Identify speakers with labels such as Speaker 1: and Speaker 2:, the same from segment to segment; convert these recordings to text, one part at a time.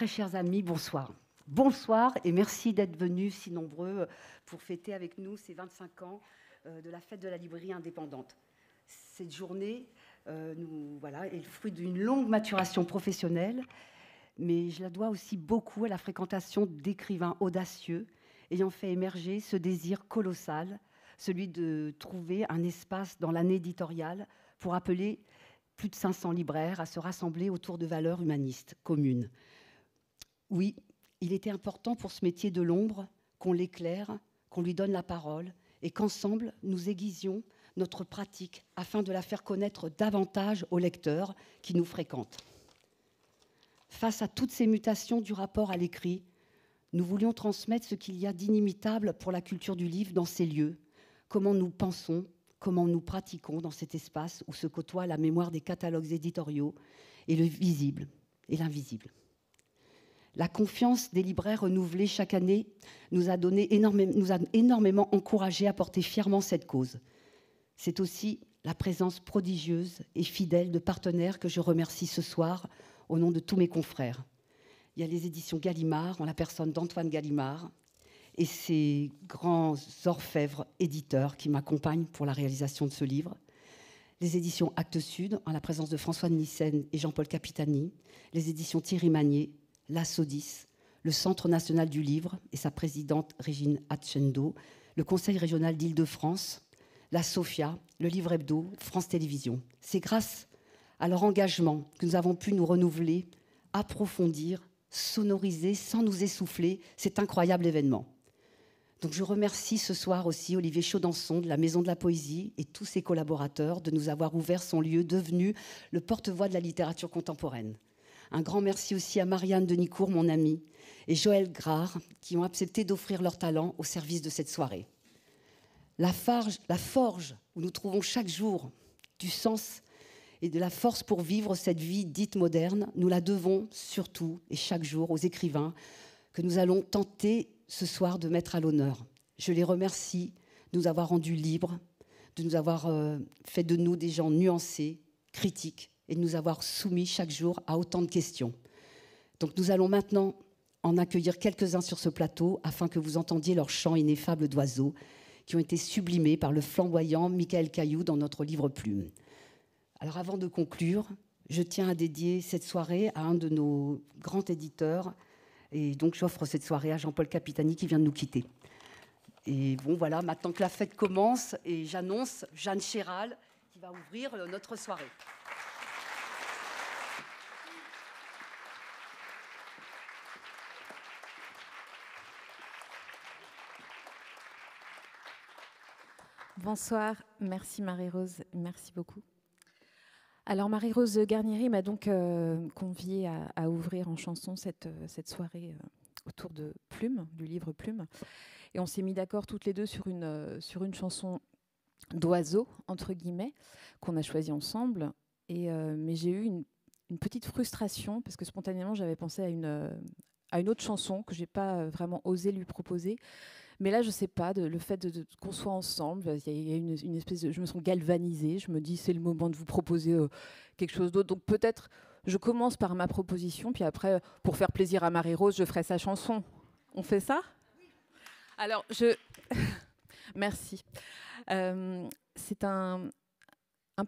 Speaker 1: Très chers amis, bonsoir. Bonsoir et merci d'être venus si nombreux pour fêter avec nous ces 25 ans de la fête de la librairie indépendante. Cette journée est le fruit d'une longue maturation professionnelle, mais je la dois aussi beaucoup à la fréquentation d'écrivains audacieux ayant fait émerger ce désir colossal, celui de trouver un espace dans l'année éditoriale pour appeler plus de 500 libraires à se rassembler autour de valeurs humanistes communes. Oui, il était important pour ce métier de l'ombre qu'on l'éclaire, qu'on lui donne la parole et qu'ensemble, nous aiguisions notre pratique afin de la faire connaître davantage aux lecteurs qui nous fréquentent. Face à toutes ces mutations du rapport à l'écrit, nous voulions transmettre ce qu'il y a d'inimitable pour la culture du livre dans ces lieux, comment nous pensons, comment nous pratiquons dans cet espace où se côtoie la mémoire des catalogues éditoriaux et le visible et l'invisible. La confiance des libraires renouvelée chaque année nous a énormément encouragés à porter fièrement cette cause. C'est aussi la présence prodigieuse et fidèle de partenaires que je remercie ce soir au nom de tous mes confrères. Il y a les éditions Gallimard, en la personne d'Antoine Gallimard, et ses grands orfèvres éditeurs qui m'accompagnent pour la réalisation de ce livre. Les éditions Actes Sud, en la présence de François de Nyssen et Jean-Paul Capitani. Les éditions Thierry Magnier, la SODIS, le Centre national du livre et sa présidente Régine Hatchendo, le Conseil régional d'Île-de-France, la SOFIA, le Livre Hebdo, France Télévisions. C'est grâce à leur engagement que nous avons pu nous renouveler, approfondir, sonoriser sans nous essouffler cet incroyable événement. Donc je remercie ce soir aussi Olivier Chaudenson de la Maison de la Poésie et tous ses collaborateurs de nous avoir ouvert son lieu devenu le porte-voix de la littérature contemporaine. Un grand merci aussi à Marianne Denicourt, mon amie, et Joël Grard, qui ont accepté d'offrir leur talent au service de cette soirée. La forge où nous trouvons chaque jour du sens et de la force pour vivre cette vie dite moderne, nous la devons surtout et chaque jour aux écrivains que nous allons tenter ce soir de mettre à l'honneur. Je les remercie de nous avoir rendus libres, de nous avoir fait de nous des gens nuancés, critiques, et de nous avoir soumis chaque jour à autant de questions. Donc nous allons maintenant en accueillir quelques-uns sur ce plateau afin que vous entendiez leurs chants ineffables d'oiseaux qui ont été sublimés par le flamboyant Michael Caillou dans notre livre Plume. Alors avant de conclure, je tiens à dédier cette soirée à un de nos grands éditeurs et donc j'offre cette soirée à Jean-Paul Capitani qui vient de nous quitter. Et bon voilà, maintenant que la fête commence et j'annonce Jeanne Chéral qui va ouvrir notre soirée.
Speaker 2: Bonsoir, merci Marie-Rose, merci beaucoup. Alors Marie-Rose Garnieri m'a donc conviée à ouvrir en chanson cette soirée autour de Plume, du livre Plume. Et on s'est mis d'accord toutes les deux sur une chanson d'oiseau, entre guillemets, qu'on a choisie ensemble. Mais j'ai eu une petite frustration parce que spontanément j'avais pensé à une autre chanson que je n'ai pas vraiment osé lui proposer. Mais là, je ne sais pas, le fait qu'on soit ensemble, il y a une espèce de... Je me sens galvanisée, je me dis c'est le moment de vous proposer quelque chose d'autre. Donc peut-être, je commence par ma proposition, puis après, pour faire plaisir à Marie-Rose, je ferai sa chanson. On fait ça ? Alors, Merci. C'est un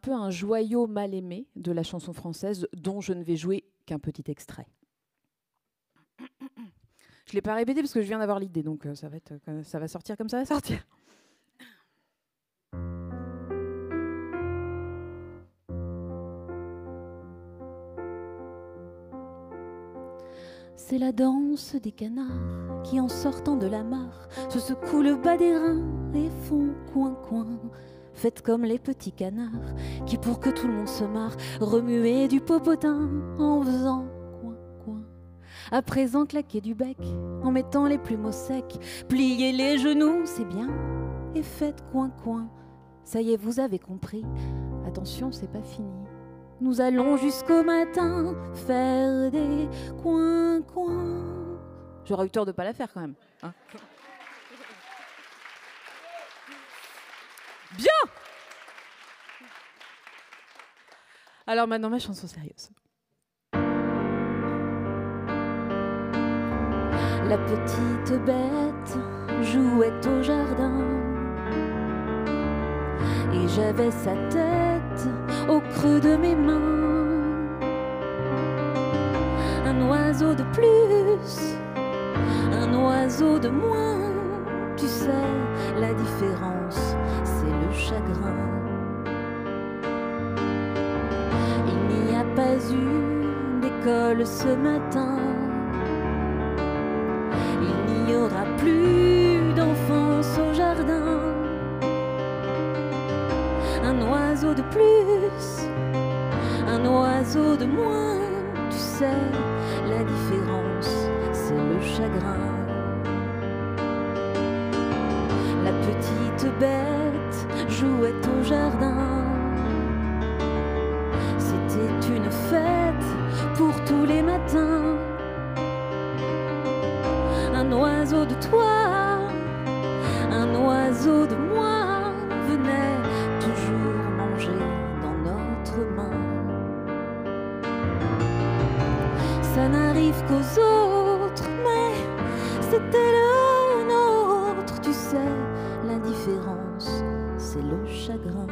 Speaker 2: peu un joyau mal aimé de la chanson française, dont je ne vais jouer qu'un petit extrait. Je ne l'ai pas répété parce que je viens d'avoir l'idée, donc ça va sortir comme ça va sortir. C'est la danse des canards qui, en sortant de la mare, se secouent le bas des reins et font coin-coin. Faites comme les petits canards qui, pour que tout le monde se marre, remuaient du popotin en faisant coin-coin. À présent, claquez du bec en mettant les plumes au sec. Pliez les genoux, c'est bien, et faites coin-coin. Ça y est, vous avez compris. Attention, c'est pas fini. Nous allons jusqu'au matin faire des coin-coin. J'aurais eu tort de pas la faire quand même. Hein, bien. Alors maintenant, ma chanson sérieuse.
Speaker 3: La petite bête jouait au jardin et j'avais sa tête au creux de mes mains. Un oiseau de plus, un oiseau de moins, tu sais, la différence, c'est le chagrin. Il n'y a pas eu d'école ce matin. Il n'y aura plus d'enfance au jardin. Un oiseau de plus, un oiseau de moins, tu sais, la différence, c'est le chagrin. La petite bête jouait au jardin. C'était une fête pour tous les matins. Un oiseau de toi, un oiseau de moi venait toujours manger dans notre main. Ça n'arrive qu'aux autres, mais c'était le nôtre. Tu sais, l'indifférence, c'est le chagrin.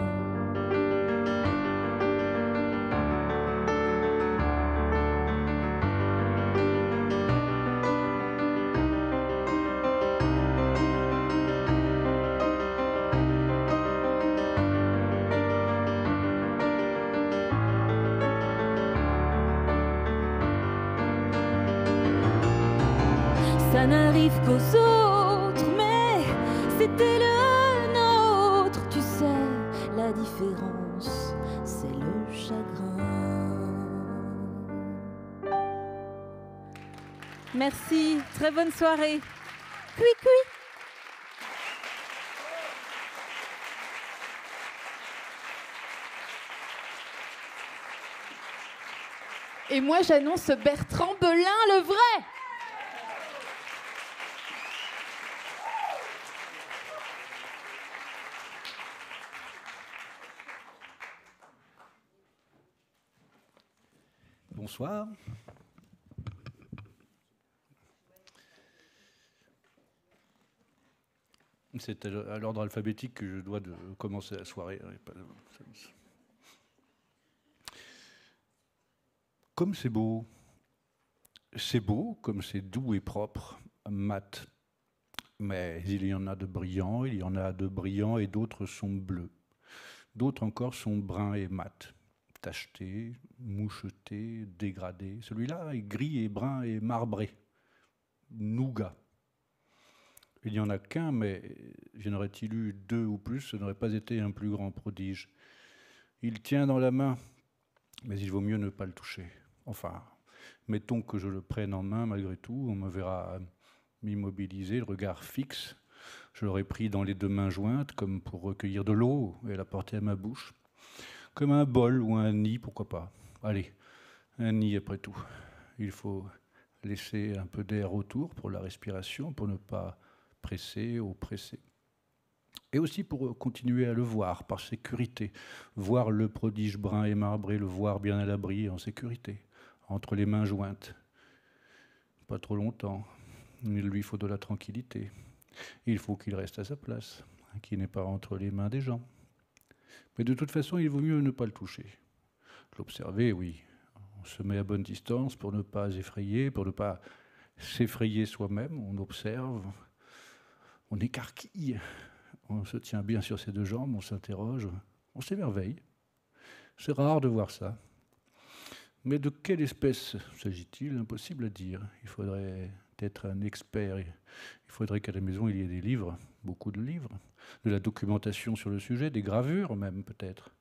Speaker 3: Ça n'arrive qu'aux autres, mais c'était le nôtre. Tu sais, la différence, c'est le chagrin.
Speaker 2: Merci, très bonne soirée. Cui, cui. Et moi, j'annonce Bertrand Belin, le vrai.
Speaker 4: Bonsoir. C'est à l'ordre alphabétique que je dois de commencer la soirée. Comme c'est beau comme c'est doux et propre, mat. Mais il y en a de brillants, et d'autres sont bleus. D'autres encore sont bruns et mat. Tacheté, moucheté, dégradé. Celui-là est gris et brun et marbré. Nougat. Il n'y en a qu'un, mais j'en aurais-il eu deux ou plus, ce n'aurait pas été un plus grand prodige. Il tient dans la main, mais il vaut mieux ne pas le toucher. Enfin, mettons que je le prenne en main malgré tout, on me verra m'immobiliser, le regard fixe. Je l'aurais pris dans les deux mains jointes, comme pour recueillir de l'eau et la porter à ma bouche. Comme un bol ou un nid, pourquoi pas. Allez, un nid après tout. Il faut laisser un peu d'air autour pour la respiration, pour ne pas presser, oppresser. Et aussi pour continuer à le voir par sécurité. Voir le prodige brun et marbré, le voir bien à l'abri, en sécurité, entre les mains jointes. Pas trop longtemps. Il lui faut de la tranquillité. Il faut qu'il reste à sa place, qu'il n'est pas entre les mains des gens. Mais de toute façon, il vaut mieux ne pas le toucher. L'observer, oui. On se met à bonne distance pour ne pas effrayer, pour ne pas s'effrayer soi-même. On observe, on écarquille, on se tient bien sur ses deux jambes, on s'interroge, on s'émerveille. C'est rare de voir ça. Mais de quelle espèce s'agit-il? Impossible à dire. Il faudrait être un expert. Il faudrait qu'à la maison, il y ait des livres, beaucoup de livres, de la documentation sur le sujet, des gravures même peut-être.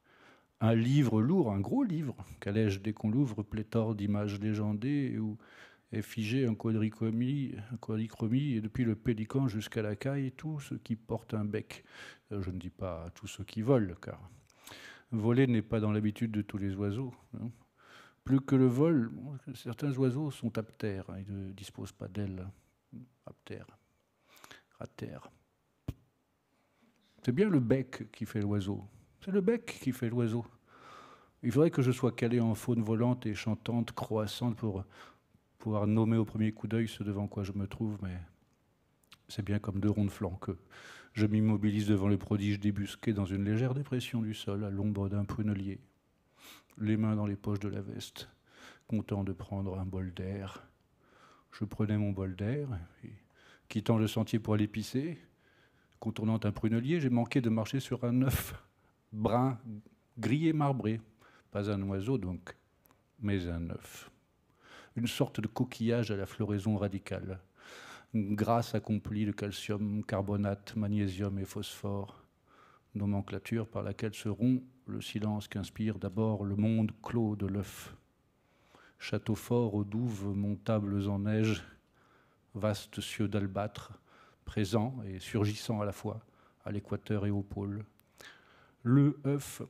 Speaker 4: Un livre lourd, un gros livre, qu'allège dès qu'on l'ouvre pléthore d'images légendées où est figé un quadrichromie, et depuis le pélican jusqu'à la caille, tout ce qui porte un bec. Je ne dis pas tous ceux qui volent, car voler n'est pas dans l'habitude de tous les oiseaux. Hein. Plus que le vol, certains oiseaux sont aptères, ils ne disposent pas d'ailes. Aptères, à terre. C'est bien le bec qui fait l'oiseau. C'est le bec qui fait l'oiseau. Il faudrait que je sois calé en faune volante et chantante, croissante pour pouvoir nommer au premier coup d'œil ce devant quoi je me trouve, mais c'est bien comme deux ronds de flanc que je m'immobilise devant le prodige débusqué dans une légère dépression du sol à l'ombre d'un prunelier, les mains dans les poches de la veste, content de prendre un bol d'air. Je prenais mon bol d'air, et, quittant le sentier pour aller pisser, contournant un prunelier, j'ai manqué de marcher sur un œuf brun, gris et marbré. Pas un oiseau donc, mais un œuf. Une sorte de coquillage à la floraison radicale. Une grâce accomplie de calcium, carbonate, magnésium et phosphore. Nomenclature par laquelle se rompt le silence qu'inspire d'abord le monde clos de l'œuf. Château fort aux douves montables en neige, vastes cieux d'albâtre, présents et surgissant à la fois, à l'équateur et au pôle. Le œuf,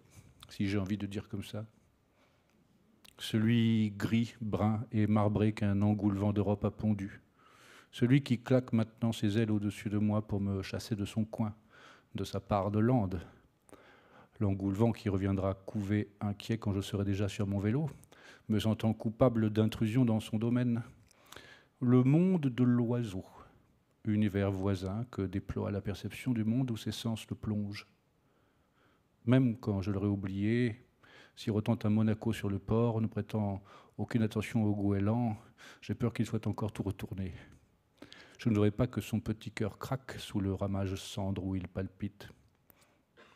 Speaker 4: si j'ai envie de dire comme ça, celui gris, brun et marbré qu'un engoulevent d'Europe a pondu, celui qui claque maintenant ses ailes au-dessus de moi pour me chasser de son coin, de sa part de lande, l'engoulevent qui reviendra couver inquiet quand je serai déjà sur mon vélo, me sentant coupable d'intrusion dans son domaine, le monde de l'oiseau, univers voisin que déploie la perception du monde où ses sens le plongent. Même quand je l'aurai oublié, sirotant un Monaco sur le port, ne prêtant aucune attention au goéland, j'ai peur qu'il soit encore tout retourné. Je ne voudrais pas que son petit cœur craque sous le ramage cendre où il palpite.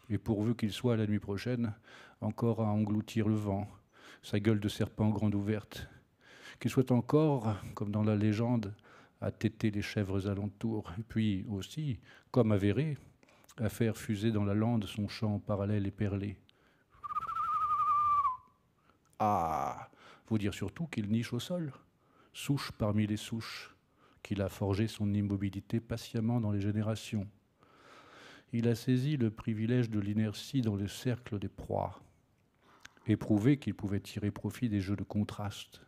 Speaker 4: Et pourvu qu'il soit la nuit prochaine, encore à engloutir le vent, sa gueule de serpent grande ouverte, qu'il soit encore, comme dans la légende, à téter les chèvres alentours, et puis aussi, comme avéré, à faire fuser dans la lande son chant parallèle et perlé. Ah, vous dire surtout qu'il niche au sol, souche parmi les souches, qu'il a forgé son immobilité patiemment dans les générations. Il a saisi le privilège de l'inertie dans le cercle des proies, éprouvé qu'il pouvait tirer profit des jeux de contraste.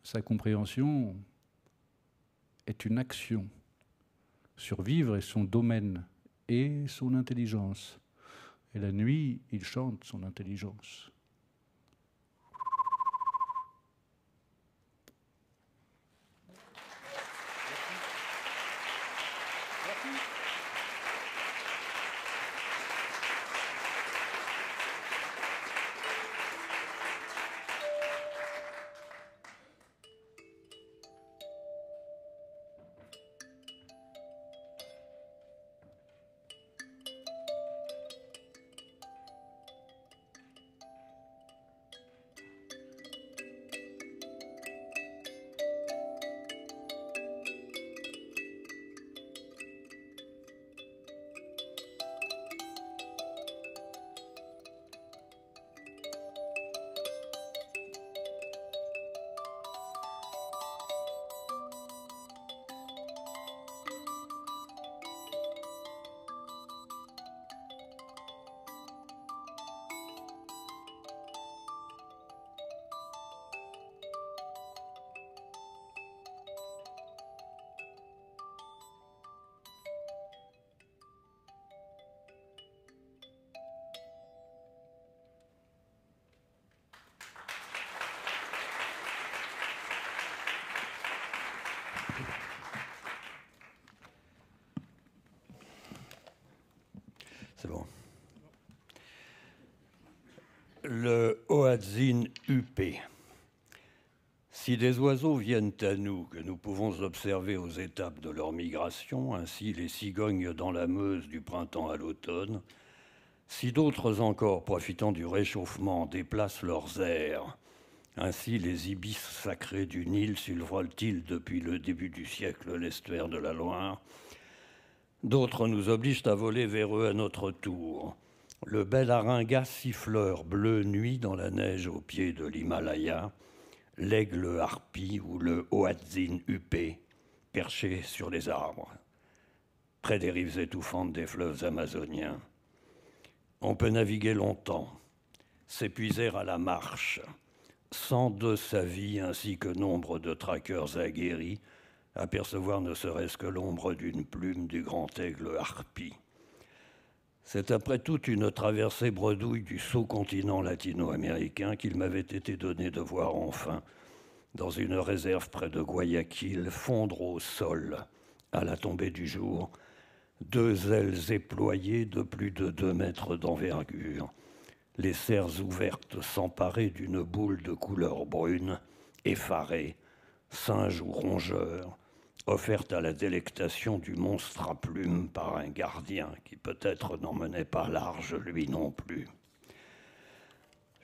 Speaker 4: Sa compréhension est une action. Survivre est son domaine et son intelligence. Et la nuit, il chante son intelligence.
Speaker 5: C'est bon. Le Hoatzin UP. Si des oiseaux viennent à nous, que nous pouvons observer aux étapes de leur migration, ainsi les cigognes dans la Meuse du printemps à l'automne, si d'autres encore, profitant du réchauffement, déplacent leurs airs, ainsi les ibis sacrés du Nil survolent-ils depuis le début du siècle l'estuaire de la Loire, d'autres nous obligent à voler vers eux à notre tour. Le bel aringa siffleur bleu nuit dans la neige au pied de l'Himalaya, l'aigle harpie ou le Hoatzin huppé, perché sur les arbres, près des rives étouffantes des fleuves amazoniens. On peut naviguer longtemps, s'épuiser à la marche, sans de sa vie ainsi que nombre de traqueurs aguerris, apercevoir ne serait-ce que l'ombre d'une plume du grand aigle harpie. C'est après toute une traversée bredouille du sot continent latino-américain qu'il m'avait été donné de voir enfin dans une réserve près de Guayaquil, fondre au sol, à la tombée du jour, 2 ailes éployées de plus de 2 mètres d'envergure, les serres ouvertes s'emparer d'une boule de couleur brune, effarée, singe ou rongeur, offerte à la délectation du monstre à plumes par un gardien qui peut-être n'en menait pas large lui non plus.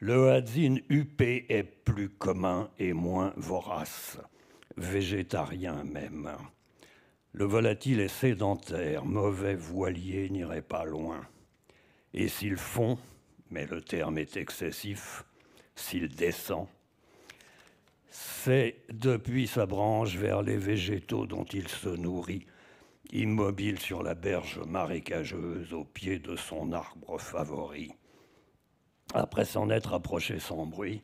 Speaker 5: Le Hadzin huppé est plus commun et moins vorace, végétarien même. Le volatile est sédentaire, mauvais voilier n'irait pas loin. Et s'il fond, mais le terme est excessif, s'il descend, c'est depuis sa branche vers les végétaux dont il se nourrit, immobile sur la berge marécageuse au pied de son arbre favori. Après s'en être approché sans bruit,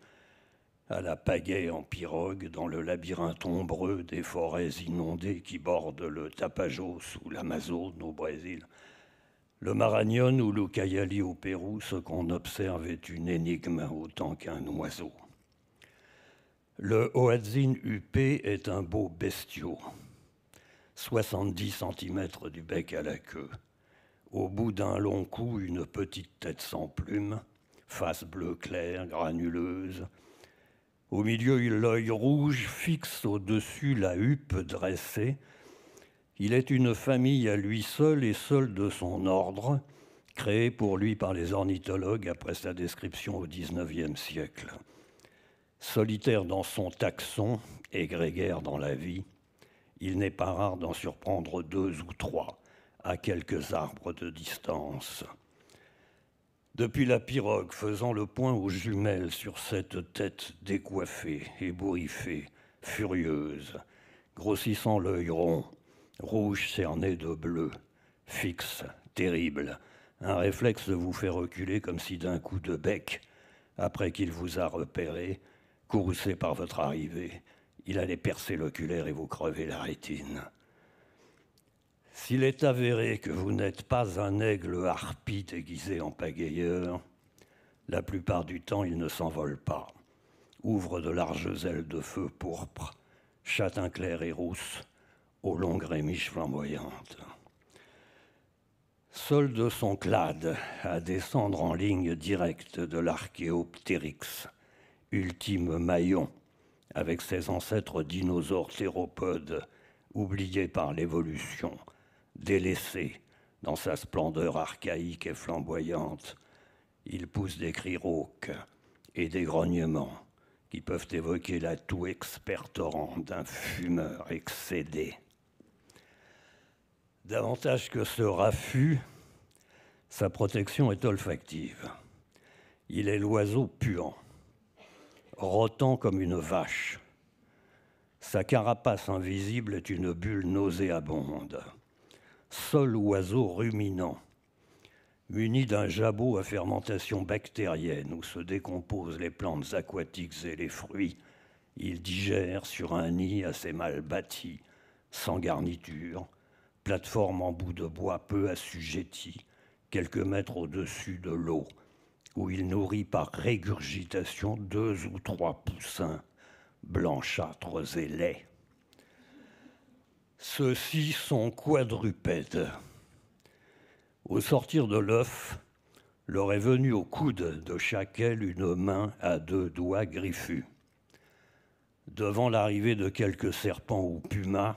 Speaker 5: à la pagaie en pirogue dans le labyrinthe ombreux des forêts inondées qui bordent le Tapajos ou l'Amazone au Brésil, le Marañón ou l'Ucayali au Pérou, ce qu'on observe est une énigme autant qu'un oiseau. Le Hoatzin huppé est un beau bestiau, 70 cm du bec à la queue. Au bout d'un long cou, une petite tête sans plumes, face bleu clair, granuleuse. Au milieu, l'œil rouge fixe au-dessus la huppe dressée. Il est une famille à lui seul et seul de son ordre, créée pour lui par les ornithologues après sa description au XIXe siècle. Solitaire dans son taxon et grégaire dans la vie, il n'est pas rare d'en surprendre 2 ou 3 à quelques arbres de distance. Depuis la pirogue, faisant le point aux jumelles sur cette tête décoiffée, ébouriffée, furieuse, grossissant l'œil rond, rouge cerné de bleu, fixe, terrible, un réflexe vous fait reculer comme si d'un coup de bec, après qu'il vous a repéré, courroucé par votre arrivée, il allait percer l'oculaire et vous crever la rétine. S'il est avéré que vous n'êtes pas un aigle harpie déguisé en pagayeur, la plupart du temps, il ne s'envole pas. Ouvre de larges ailes de feu pourpre, châtain clair et rousse, aux longues rémiches flamboyantes. Seul de son clade à descendre en ligne directe de l'Archéoptérix, ultime maillon, avec ses ancêtres dinosaures théropodes, oubliés par l'évolution, délaissé dans sa splendeur archaïque et flamboyante, il pousse des cris rauques et des grognements qui peuvent évoquer la toux expertorante d'un fumeur excédé. Davantage que ce raffut, sa protection est olfactive. Il est l'oiseau puant, rôtant comme une vache. Sa carapace invisible est une bulle nauséabonde. Seul oiseau ruminant, muni d'un jabot à fermentation bactérienne où se décomposent les plantes aquatiques et les fruits, il digère sur un nid assez mal bâti, sans garniture, plateforme en bout de bois peu assujettie, quelques mètres au-dessus de l'eau, où il nourrit par régurgitation 2 ou 3 poussins, blanchâtres et laids. Ceux-ci sont quadrupèdes. Au sortir de l'œuf, leur est venue au coude de chaque aile une main à 2 doigts griffus. Devant l'arrivée de quelques serpents ou pumas,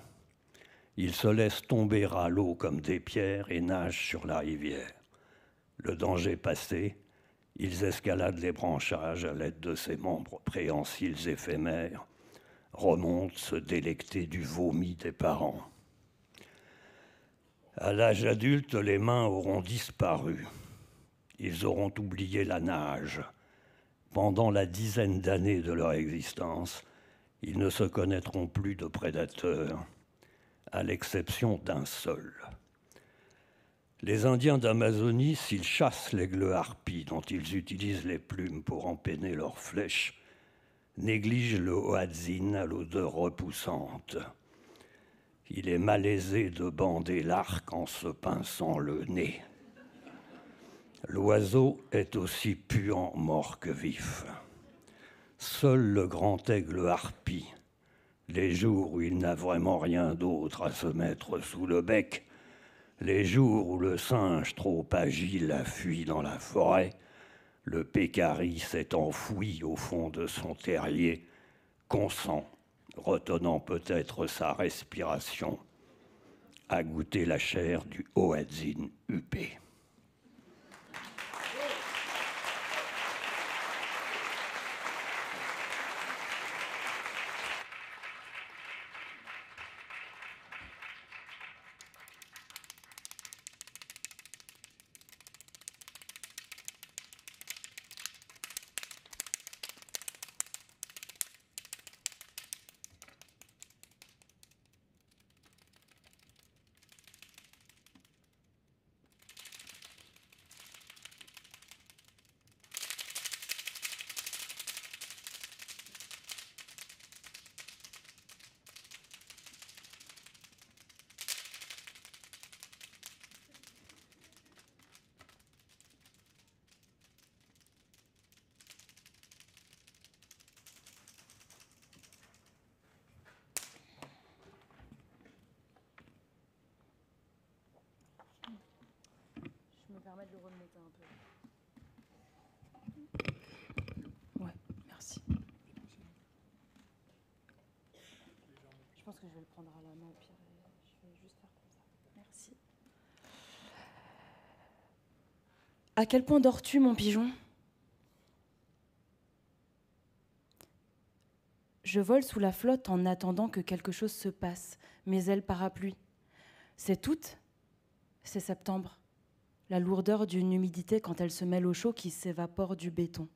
Speaker 5: ils se laissent tomber à l'eau comme des pierres et nagent sur la rivière. Le danger passé, ils escaladent les branchages à l'aide de ces membres préhensiles éphémères, remontent se délecter du vomi des parents. À l'âge adulte, les mains auront disparu. Ils auront oublié la nage. Pendant la dizaine d'années de leur existence, ils ne se connaîtront plus de prédateurs, à l'exception d'un seul. Les Indiens d'Amazonie, s'ils chassent l'aigle harpie dont ils utilisent les plumes pour empenner leurs flèches, négligent le hoatzin à l'odeur repoussante. Il est malaisé de bander l'arc en se pinçant le nez. L'oiseau est aussi puant mort que vif. Seul le grand aigle harpie, les jours où il n'a vraiment rien d'autre à se mettre sous le bec, les jours où le singe trop agile a fui dans la forêt, le pécari s'est enfoui au fond de son terrier, consent, retenant peut-être sa respiration, à goûter la chair du hoatzin huppé.
Speaker 2: permettre de remonter un peu. Ouais, merci. Je pense que je vais le prendre à la main au pire. Je vais juste faire comme ça. Merci. À quel point dors-tu, mon pigeon ? Je vole sous la flotte en attendant que quelque chose se passe. Mes ailes parapluient. C'est août, c'est septembre. La lourdeur d'une humidité quand elle se mêle au chaud qui s'évapore du béton.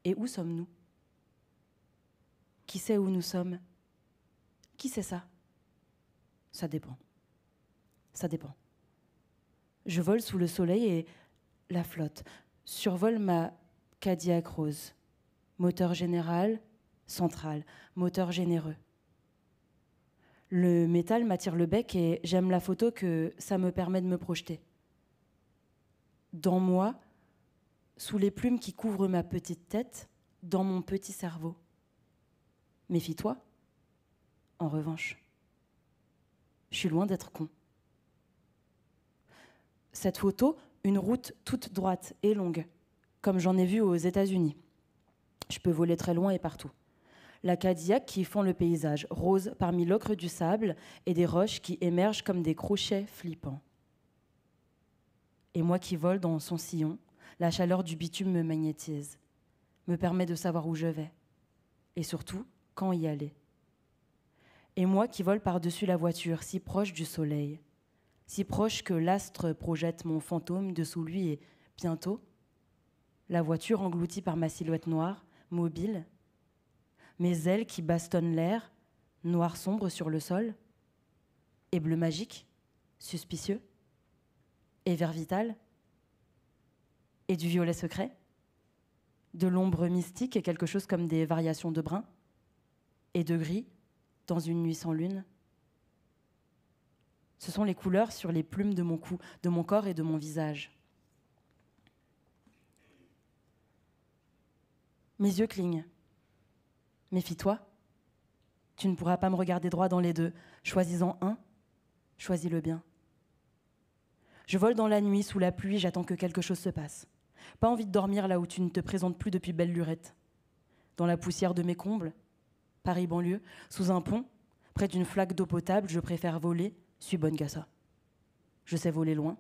Speaker 2: Et où sommes-nous ? Qui sait où nous sommes ? Qui sait ça ? Ça dépend. Ça dépend. Je vole sous le soleil et la flotte survole ma Cadillac rose. Moteur général, central, moteur généreux. Le métal m'attire le bec et j'aime la photo que ça me permet de me projeter. Dans moi, sous les plumes qui couvrent ma petite tête, dans mon petit cerveau. Méfie-toi, en revanche. Je suis loin d'être con. Cette photo, une route toute droite et longue, comme j'en ai vu aux États-Unis. Je peux voler très loin et partout. La Cadillac qui fend le paysage, rose parmi l'ocre du sable et des roches qui émergent comme des crochets flippants. Et moi qui vole dans son sillon, la chaleur du bitume me magnétise, me permet de savoir où je vais, et surtout, quand y aller. Et moi qui vole par-dessus la voiture, si proche du soleil, si proche que l'astre projette mon fantôme dessous lui, et bientôt, la voiture engloutie par ma silhouette noire, mobile, mes ailes qui bastonnent l'air, noir sombre sur le sol, et bleu magique, suspicieux, et vert vital, et du violet secret, de l'ombre mystique et quelque chose comme des variations de brun, et de gris dans une nuit sans lune. Ce sont les couleurs sur les plumes de mon cou, de mon corps et de mon visage. Mes yeux clignent. Méfie-toi, tu ne pourras pas me regarder droit dans les deux. Choisis-en un, choisis le bien. Je vole dans la nuit, sous la pluie, j'attends que quelque chose se passe. Pas envie de dormir là où tu ne te présentes plus depuis belle lurette. Dans la poussière de mes combles, Paris banlieue, sous un pont, près d'une flaque d'eau potable, je préfère voler, suis bonne qu'à ça. Je sais voler loin.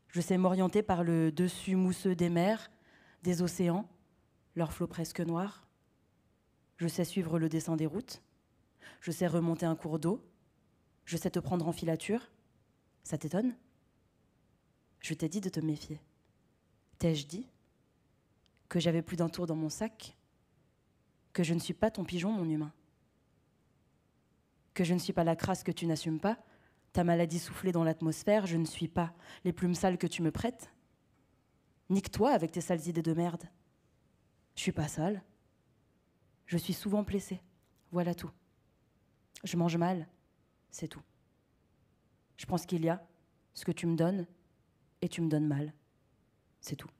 Speaker 2: Je sais m'orienter par le dessus mousseux des mers, des océans, leurs flots presque noirs. Je sais suivre le dessin des routes. Je sais remonter un cours d'eau. Je sais te prendre en filature. Ça t'étonne ? Je t'ai dit de te méfier. T'ai-je dit que j'avais plus d'un tour dans mon sac ? Que je ne suis pas ton pigeon, mon humain ? Que je ne suis pas la crasse que tu n'assumes pas ? Ta maladie soufflée dans l'atmosphère, je ne suis pas les plumes sales que tu me prêtes ? Nique-toi avec tes sales idées de merde. Je suis pas sale. Je suis souvent blessée. Voilà tout. Je mange mal. C'est tout. Je pense qu'il y a ce que tu me donnes et tu me donnes mal. C'est tout.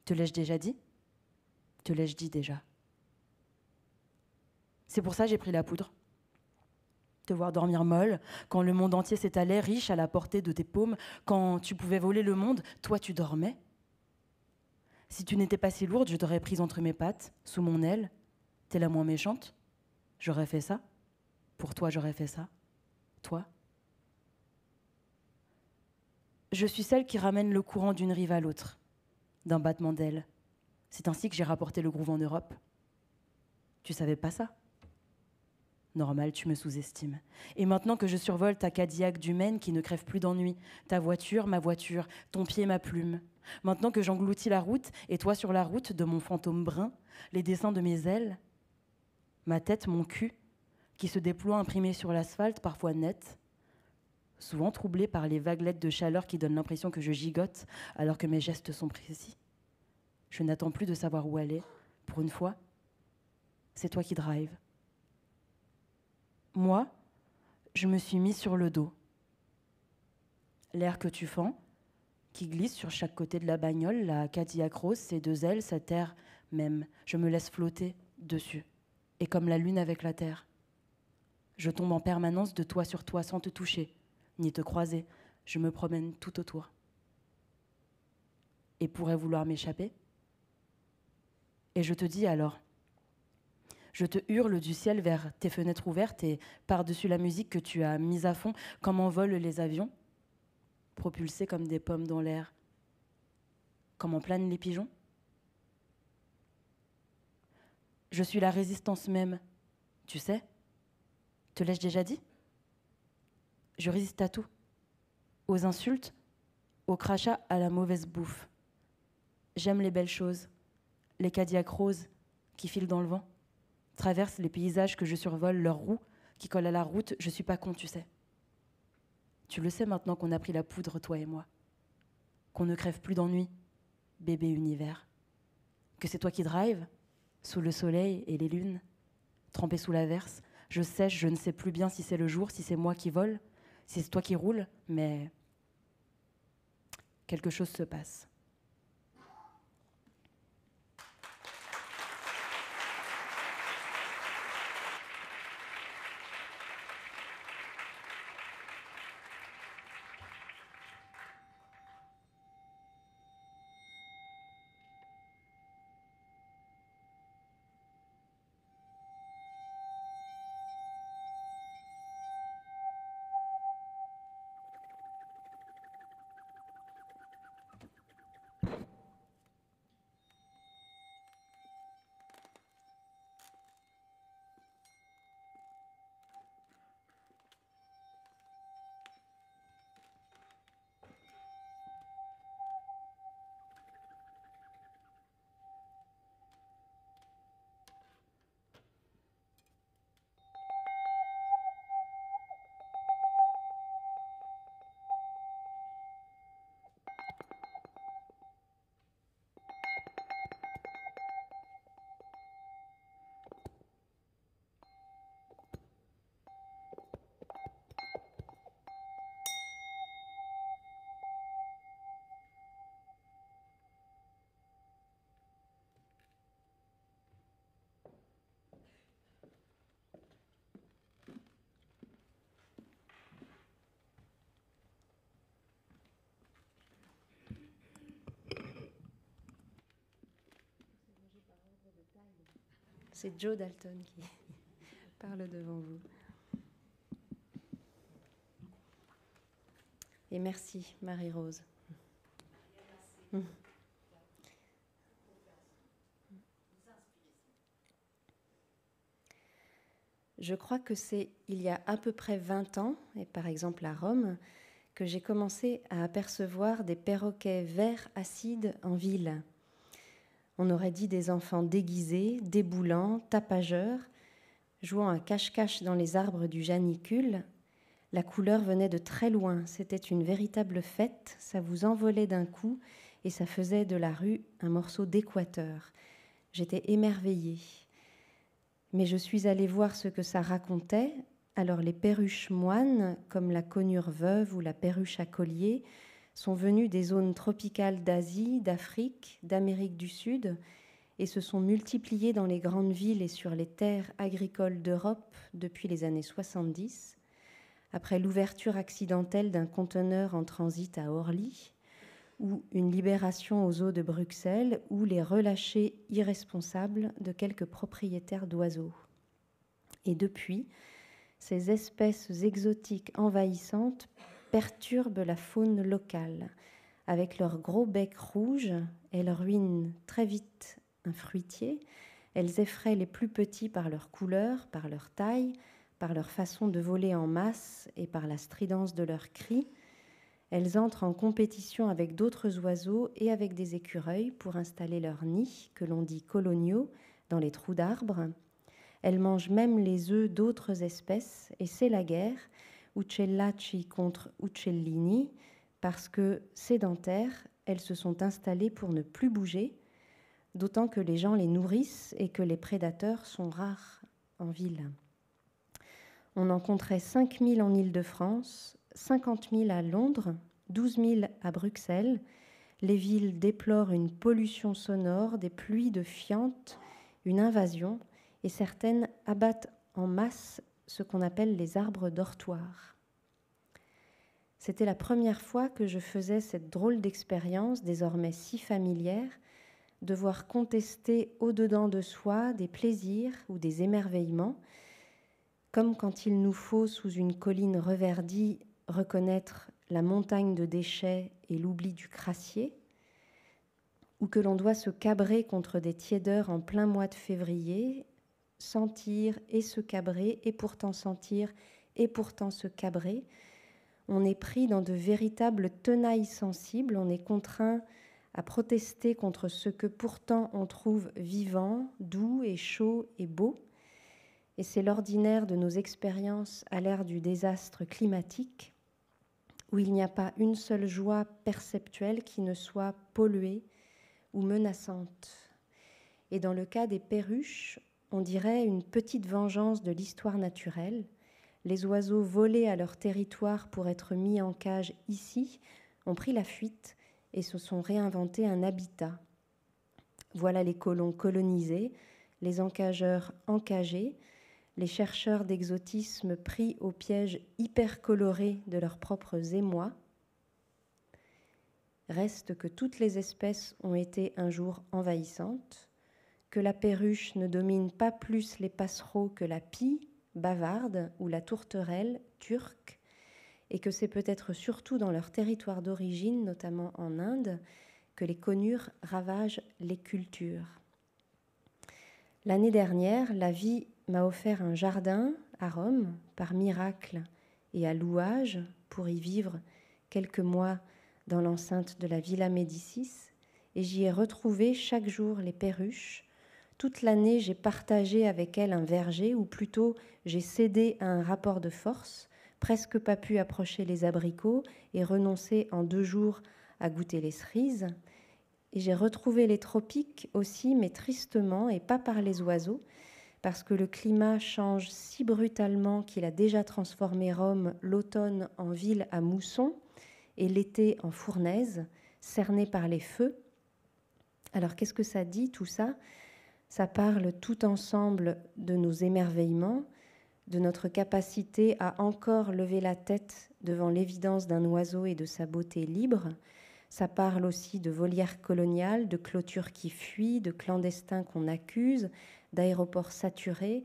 Speaker 2: Te l'ai-je déjà dit ?
Speaker 6: Te l'ai-je dit déjà? C'est pour ça que j'ai pris la poudre. Te voir dormir molle, quand le monde entier s'étalait riche à la portée de tes paumes, quand tu pouvais voler le monde, toi tu dormais. Si tu n'étais pas si lourde, je t'aurais prise entre mes pattes, sous mon aile. T'es la moins méchante. J'aurais fait ça. Pour toi, j'aurais fait ça. Toi. Je suis celle qui ramène le courant d'une rive à l'autre, d'un battement d'ailes. C'est ainsi que j'ai rapporté le groove en Europe. Tu savais pas ça? Normal, tu me sous-estimes. Et maintenant que je survole ta Cadillac du Maine qui ne crève plus d'ennui, ta voiture, ma voiture, ton pied, ma plume. Maintenant que j'engloutis la route, et toi sur la route de mon fantôme brun, les dessins de mes ailes, ma tête, mon cul, qui se déploie imprimé sur l'asphalte, parfois net, souvent troublé par les vaguelettes de chaleur qui donnent l'impression que je gigote alors que mes gestes sont précis. Je n'attends plus de savoir où aller. Pour une fois, c'est toi qui drive. Moi, je me suis mis sur le dos. L'air que tu fends, qui glisse sur chaque côté de la bagnole, la Cadillac rose, ses deux ailes, cette terre même. Je me laisse flotter dessus. Et comme la lune avec la terre. Je tombe en permanence de toi sur toi sans te toucher, ni te croiser. Je me promène tout autour. Et pourrais vouloir m'échapper? Et je te dis alors, je te hurle du ciel vers tes fenêtres ouvertes et par-dessus la musique que tu as mise à fond, comme envolent les avions, propulsés comme des pommes dans l'air, comme en planent les pigeons. Je suis la résistance même, tu sais. Te l'ai-je déjà dit? Je résiste à tout, aux insultes, aux crachats, à la mauvaise bouffe. J'aime les belles choses, les Cadillacs roses qui filent dans le vent, traversent les paysages que je survole, leurs roues qui collent à la route. Je suis pas con, tu sais. Tu le sais maintenant qu'on a pris la poudre, toi et moi. Qu'on ne crève plus d'ennui, bébé univers. Que c'est toi qui drive, sous le soleil et les lunes, trempé sous l'averse. Je sèche, je ne sais plus bien si c'est le jour, si c'est moi qui vole, si c'est toi qui roule, mais quelque chose se passe.
Speaker 3: C'est Joe Dalton qui parle devant vous. Et merci, Marie-Rose. Je crois que c'est il y a à peu près 20 ans, et par exemple à Rome, que j'ai commencé à apercevoir des perroquets verts acides en ville. On aurait dit des enfants déguisés, déboulants, tapageurs, jouant à cache-cache dans les arbres du Janicule. La couleur venait de très loin, c'était une véritable fête, ça vous envolait d'un coup et ça faisait de la rue un morceau d'équateur. J'étais émerveillée. Mais je suis allée voir ce que ça racontait. Alors les perruches moines, comme la conure veuve ou la perruche à collier, sont venues des zones tropicales d'Asie, d'Afrique, d'Amérique du Sud, et se sont multipliés dans les grandes villes et sur les terres agricoles d'Europe depuis les années 70, après l'ouverture accidentelle d'un conteneur en transit à Orly, ou une libération aux eaux de Bruxelles, ou les relâchés irresponsables de quelques propriétaires d'oiseaux. Et depuis, ces espèces exotiques envahissantes perturbent la faune locale. Avec leurs gros becs rouges, elles ruinent très vite un fruitier. Elles effraient les plus petits par leur couleur, par leur taille, par leur façon de voler en masse et par la stridence de leurs cris. Elles entrent en compétition avec d'autres oiseaux et avec des écureuils pour installer leurs nids, que l'on dit coloniaux, dans les trous d'arbres. Elles mangent même les œufs d'autres espèces, et c'est la guerre, Uccellaci contre Uccellini, parce que sédentaires, elles se sont installées pour ne plus bouger, d'autant que les gens les nourrissent et que les prédateurs sont rares en ville. On en compterait 5 000 en Île-de-France, 50 000 à Londres, 12 000 à Bruxelles. Les villes déplorent une pollution sonore, des pluies de fientes, une invasion, et certaines abattent en masse ce qu'on appelle les arbres dortoirs. C'était la première fois que je faisais cette drôle d'expérience, désormais si familière, de voir contester au-dedans de soi des plaisirs ou des émerveillements, comme quand il nous faut, sous une colline reverdie, reconnaître la montagne de déchets et l'oubli du crassier, ou que l'on doit se cabrer contre des tiédeurs en plein mois de février, sentir et se cabrer, et pourtant sentir et pourtant se cabrer. On est pris dans de véritables tenailles sensibles, on est contraint à protester contre ce que pourtant on trouve vivant, doux et chaud et beau. Et c'est l'ordinaire de nos expériences à l'ère du désastre climatique, où il n'y a pas une seule joie perceptuelle qui ne soit polluée ou menaçante. Et dans le cas des perruches, on dirait une petite vengeance de l'histoire naturelle. Les oiseaux volés à leur territoire pour être mis en cage ici ont pris la fuite et se sont réinventés un habitat. Voilà les colons colonisés, les encageurs encagés, les chercheurs d'exotisme pris au piège hyper coloré de leurs propres émois. Reste que toutes les espèces ont été un jour envahissantes, que la perruche ne domine pas plus les passereaux que la pie bavarde ou la tourterelle turque, et que c'est peut-être surtout dans leur territoire d'origine, notamment en Inde, que les conures ravagent les cultures. L'année dernière, la vie m'a offert un jardin à Rome, par miracle et à louage, pour y vivre quelques mois dans l'enceinte de la Villa Médicis, et j'y ai retrouvé chaque jour les perruches. Toute l'année, j'ai partagé avec elles un verger, ou plutôt j'ai cédé à un rapport de force, presque pas pu approcher les abricots et renoncé en 2 jours à goûter les cerises. Et j'ai retrouvé les tropiques aussi, mais tristement, et pas par les oiseaux, parce que le climat change si brutalement qu'il a déjà transformé Rome l'automne en ville à mousson et l'été en fournaise, cernée par les feux. Alors qu'est-ce que ça dit tout ça ? Ça parle tout ensemble de nos émerveillements, de notre capacité à encore lever la tête devant l'évidence d'un oiseau et de sa beauté libre. Ça parle aussi de volières coloniales, de clôtures qui fuient, de clandestins qu'on accuse, d'aéroports saturés,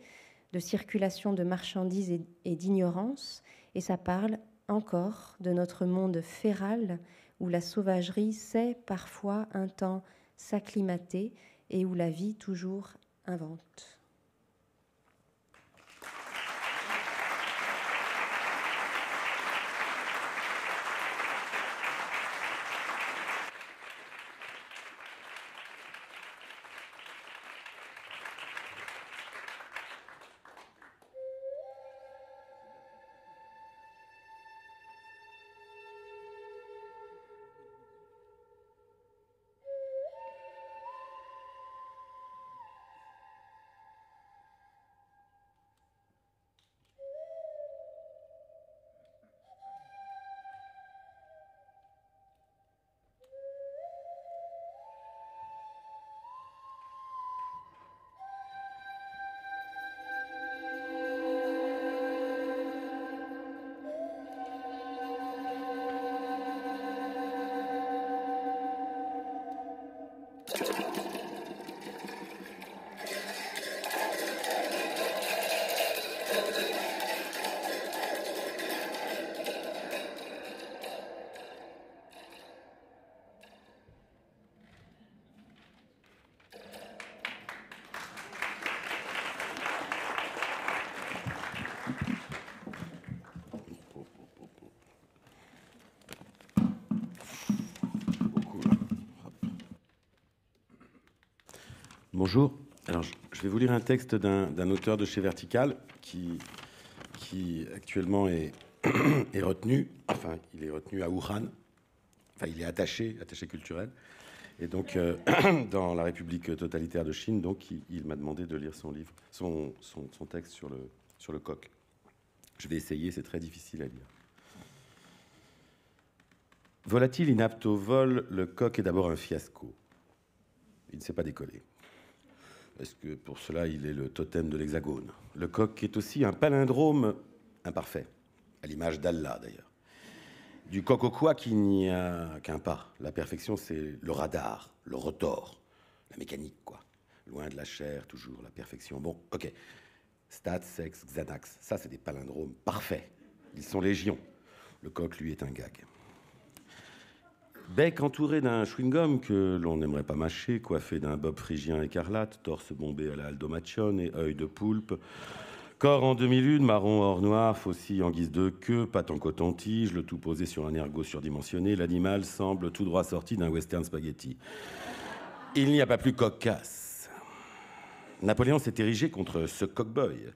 Speaker 3: de circulation de marchandises et d'ignorance. Et ça parle encore de notre monde féral où la sauvagerie sait parfois un temps s'acclimater et où la vie toujours invente.
Speaker 7: Bonjour. Alors, je vais vous lire un texte d'un auteur de chez Vertical qui actuellement est retenu. Enfin, il est retenu à Wuhan. Enfin, il est attaché culturel. Et donc, dans la République totalitaire de Chine, donc, il m'a demandé de lire son livre, son texte sur le coq. Je vais essayer, c'est très difficile à lire. Volatile, inapte au vol, le coq est d'abord un fiasco. Il ne sait pas décoller. Parce que pour cela, il est le totem de l'Hexagone. Le coq est aussi un palindrome imparfait, à l'image d'Allah d'ailleurs. Du coq au couac, il n'y a qu'un pas. La perfection, c'est le radar, le rotor, la mécanique, quoi. Loin de la chair, toujours la perfection. Bon, ok. Stats, sexe, Xanax, ça, c'est des palindromes parfaits. Ils sont légion. Le coq, lui, est un gag. Bec entouré d'un chewing-gum que l'on n'aimerait pas mâcher, coiffé d'un bob phrygien écarlate, torse bombé à la Aldo Macione et œil de poulpe, corps en demi-lune, marron or noir, faucille en guise de queue, patte en coton-tige, le tout posé sur un ergot surdimensionné, l'animal semble tout droit sorti d'un western spaghetti. Il n'y a pas plus cocasse. Napoléon s'est érigé contre ce cock-boy,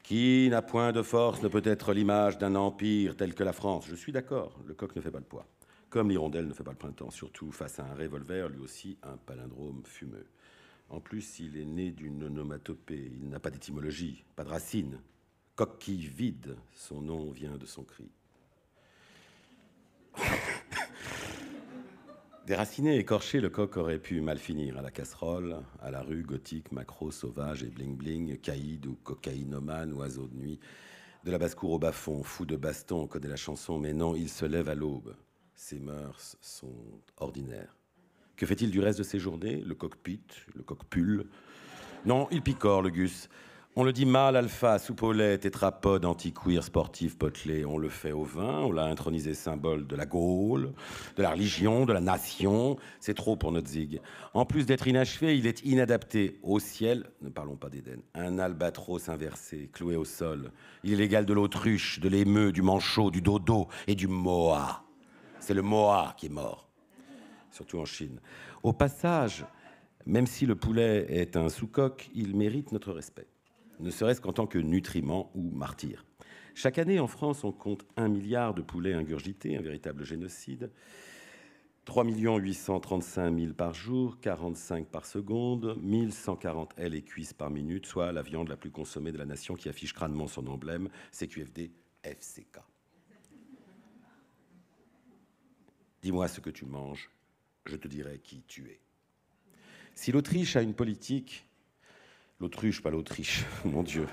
Speaker 7: qui n'a point de force ne peut être l'image d'un empire tel que la France. Je suis d'accord, le coq ne fait pas le poids. Comme l'hirondelle ne fait pas le printemps, surtout face à un revolver, lui aussi un palindrome fumeux. En plus, il est né d'une onomatopée, il n'a pas d'étymologie, pas de racine. Coquille vide, son nom vient de son cri. Déraciné, écorché, le coq aurait pu mal finir à la casserole, à la rue gothique, macro, sauvage et bling-bling, caïd ou cocaïnomane, oiseau de nuit. De la basse-cour au bas-fond, fou de baston, on connaît la chanson, mais non, il se lève à l'aube. Ses mœurs sont ordinaires. Que fait-il du reste de ses journées? Le cockpit, le cockpull? Non, il picore, le gus. On le dit mâle, alpha, soupe au lait, tétrapode, anti-queer, sportif, potelé. On le fait au vin, on l'a intronisé symbole de la Gaule, de la religion, de la nation. C'est trop pour notre zig. En plus d'être inachevé, il est inadapté au ciel. Ne parlons pas d'Éden. Un albatros inversé, cloué au sol. Il est l'égal de l'autruche, de l'émeu, du manchot, du dodo et du moa. C'est le moa qui est mort, surtout en Chine. Au passage, même si le poulet est un sous-coq, il mérite notre respect, ne serait-ce qu'en tant que nutriment ou martyr. Chaque année, en France, on compte 1 milliard de poulets ingurgités, un véritable génocide. 3 835 000 par jour, 45 par seconde, 1140 ailes et cuisses par minute, soit la viande la plus consommée de la nation qui affiche crânement son emblème, CQFD FCK. Dis-moi ce que tu manges, je te dirai qui tu es. Si l'Autriche a une politique... L'autruche, pas l'Autriche, mon Dieu.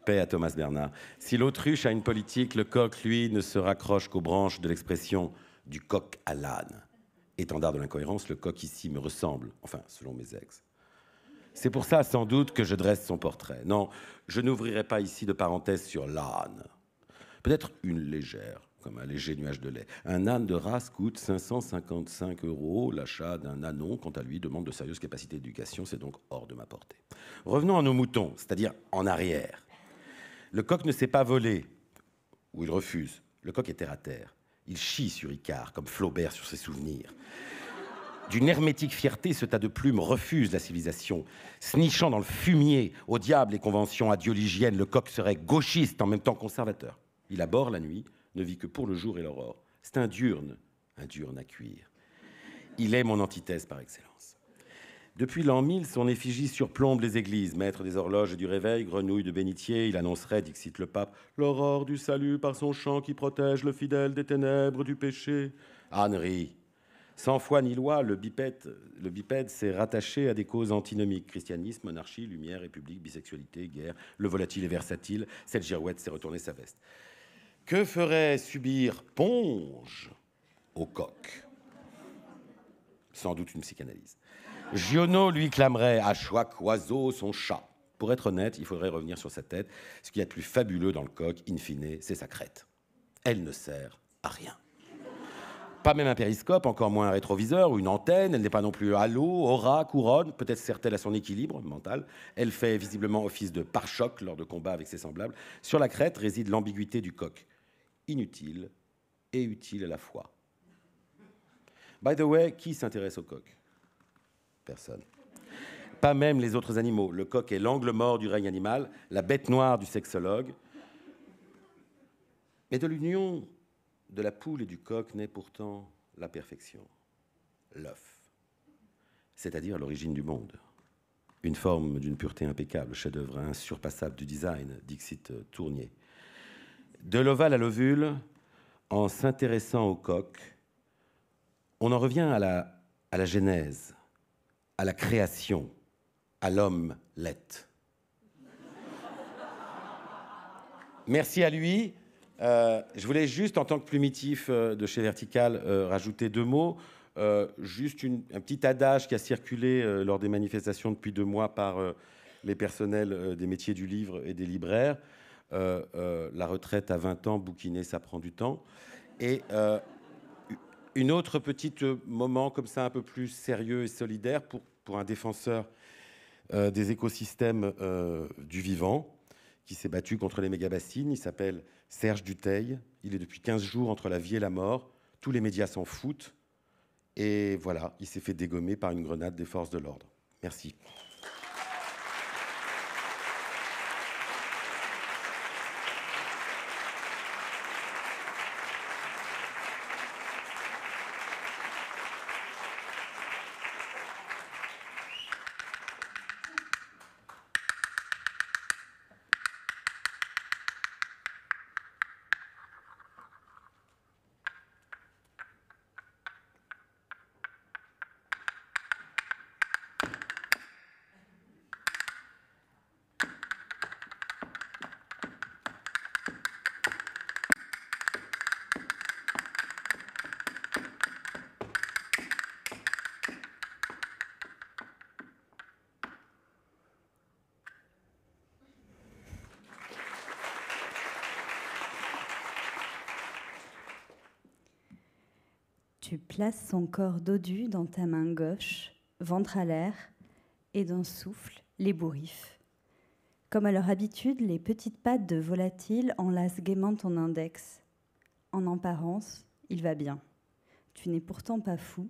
Speaker 7: Paix à Thomas Bernard. Si l'autruche a une politique, le coq, lui, ne se raccroche qu'aux branches de l'expression du coq à l'âne. Étendard de l'incohérence, le coq ici me ressemble, enfin, selon mes ex. C'est pour ça, sans doute, que je dresse son portrait. Non, je n'ouvrirai pas ici de parenthèse sur l'âne. Peut-être une légère, comme un léger nuage de lait. Un âne de race coûte 555 €. L'achat d'un ânon, quant à lui, demande de sérieuses capacités d'éducation. C'est donc hors de ma portée. Revenons à nos moutons, c'est-à-dire en arrière. Le coq ne sait pas voler, ou il refuse. Le coq est terre à terre. Il chie sur Icare, comme Flaubert sur ses souvenirs. D'une hermétique fierté, ce tas de plumes refuse la civilisation. Snichant dans le fumier, au diable les conventions, adieu l'hygiène, le coq serait gauchiste en même temps conservateur. Il aborde la nuit, ne vit que pour le jour et l'aurore. C'est un diurne à cuire. Il est mon antithèse par excellence. Depuis l'an 1000, son effigie surplombe les églises. Maître des horloges et du réveil, grenouille de bénitier, il annoncerait, dixit le pape, l'aurore du salut par son chant qui protège le fidèle des ténèbres du péché. Ânerie. Sans foi ni loi, le bipède s'est rattaché à des causes antinomiques. Christianisme, monarchie, lumière, république, bisexualité, guerre. Le volatile est versatile. Cette girouette s'est retournée sa veste. Que ferait subir Ponge au coq? Sans doute une psychanalyse. Giono lui clamerait à chaque oiseau son chat. Pour être honnête, il faudrait revenir sur sa tête. Ce qu'il y a de plus fabuleux dans le coq, in fine, c'est sa crête. Elle ne sert à rien. Pas même un périscope, encore moins un rétroviseur ou une antenne. Elle n'est pas non plus halo, aura, couronne. Peut-être sert-elle à son équilibre mental. Elle fait visiblement office de pare-choc lors de combats avec ses semblables. Sur la crête réside l'ambiguïté du coq. Inutile et utile à la fois. By the way, qui s'intéresse au coq? Personne. Pas même les autres animaux. Le coq est l'angle mort du règne animal, la bête noire du sexologue. Mais de l'union de la poule et du coq naît pourtant la perfection, l'œuf, c'est-à-dire l'origine du monde. Une forme d'une pureté impeccable, chef-d'œuvre insurpassable du design, dixit Tournier. De l'ovale à l'ovule, en s'intéressant au coq, on en revient à la genèse, à la création, à l'homme-lette. Merci à lui. Je voulais juste, en tant que plumitif de chez Vertical, rajouter 2 mots. Juste un petit adage qui a circulé lors des manifestations depuis 2 mois par les personnels des métiers du livre et des libraires. La retraite à 20 ans, bouquiner, ça prend du temps. Et une autre petite moment comme ça, un peu plus sérieux et solidaire pour un défenseur des écosystèmes du vivant, qui s'est battu contre les mégabassines. Il s'appelle Serge Dutheil. Il est depuis 15 jours entre la vie et la mort. Tous les médias s'en foutent. Et voilà, il s'est fait dégommer par une grenade des forces de l'ordre. Merci.
Speaker 8: Tu places son corps dodu dans ta main gauche, ventre à l'air, et d'un souffle l'ébouriffe. Comme à leur habitude, les petites pattes de Volatile enlacent gaiement ton index. En apparence, il va bien. Tu n'es pourtant pas fou.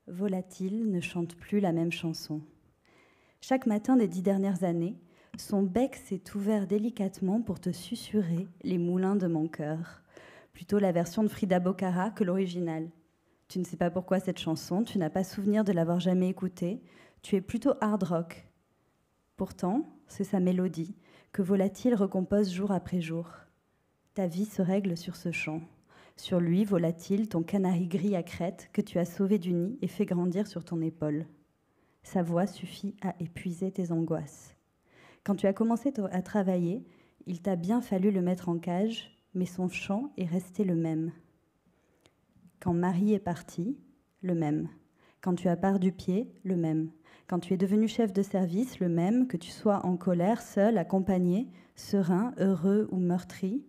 Speaker 8: Volatile ne chante plus la même chanson. Chaque matin des 10 dernières années, son bec s'est ouvert délicatement pour te susurrer les moulins de mon cœur. Plutôt la version de Frida Bocara que l'original. Tu ne sais pas pourquoi cette chanson, tu n'as pas souvenir de l'avoir jamais écoutée, tu es plutôt hard rock. Pourtant, c'est sa mélodie, que Volatile recompose jour après jour. Ta vie se règle sur ce chant. Sur lui, Volatile, ton canari gris à crête, que tu as sauvé du nid et fait grandir sur ton épaule. Sa voix suffit à épuiser tes angoisses. Quand tu as commencé à travailler, il t'a bien fallu le mettre en cage, mais son chant est resté le même. Quand Marie est partie, le même. Quand tu as perdu pied, le même. Quand tu es devenu chef de service, le même, que tu sois en colère, seul, accompagné, serein, heureux ou meurtri,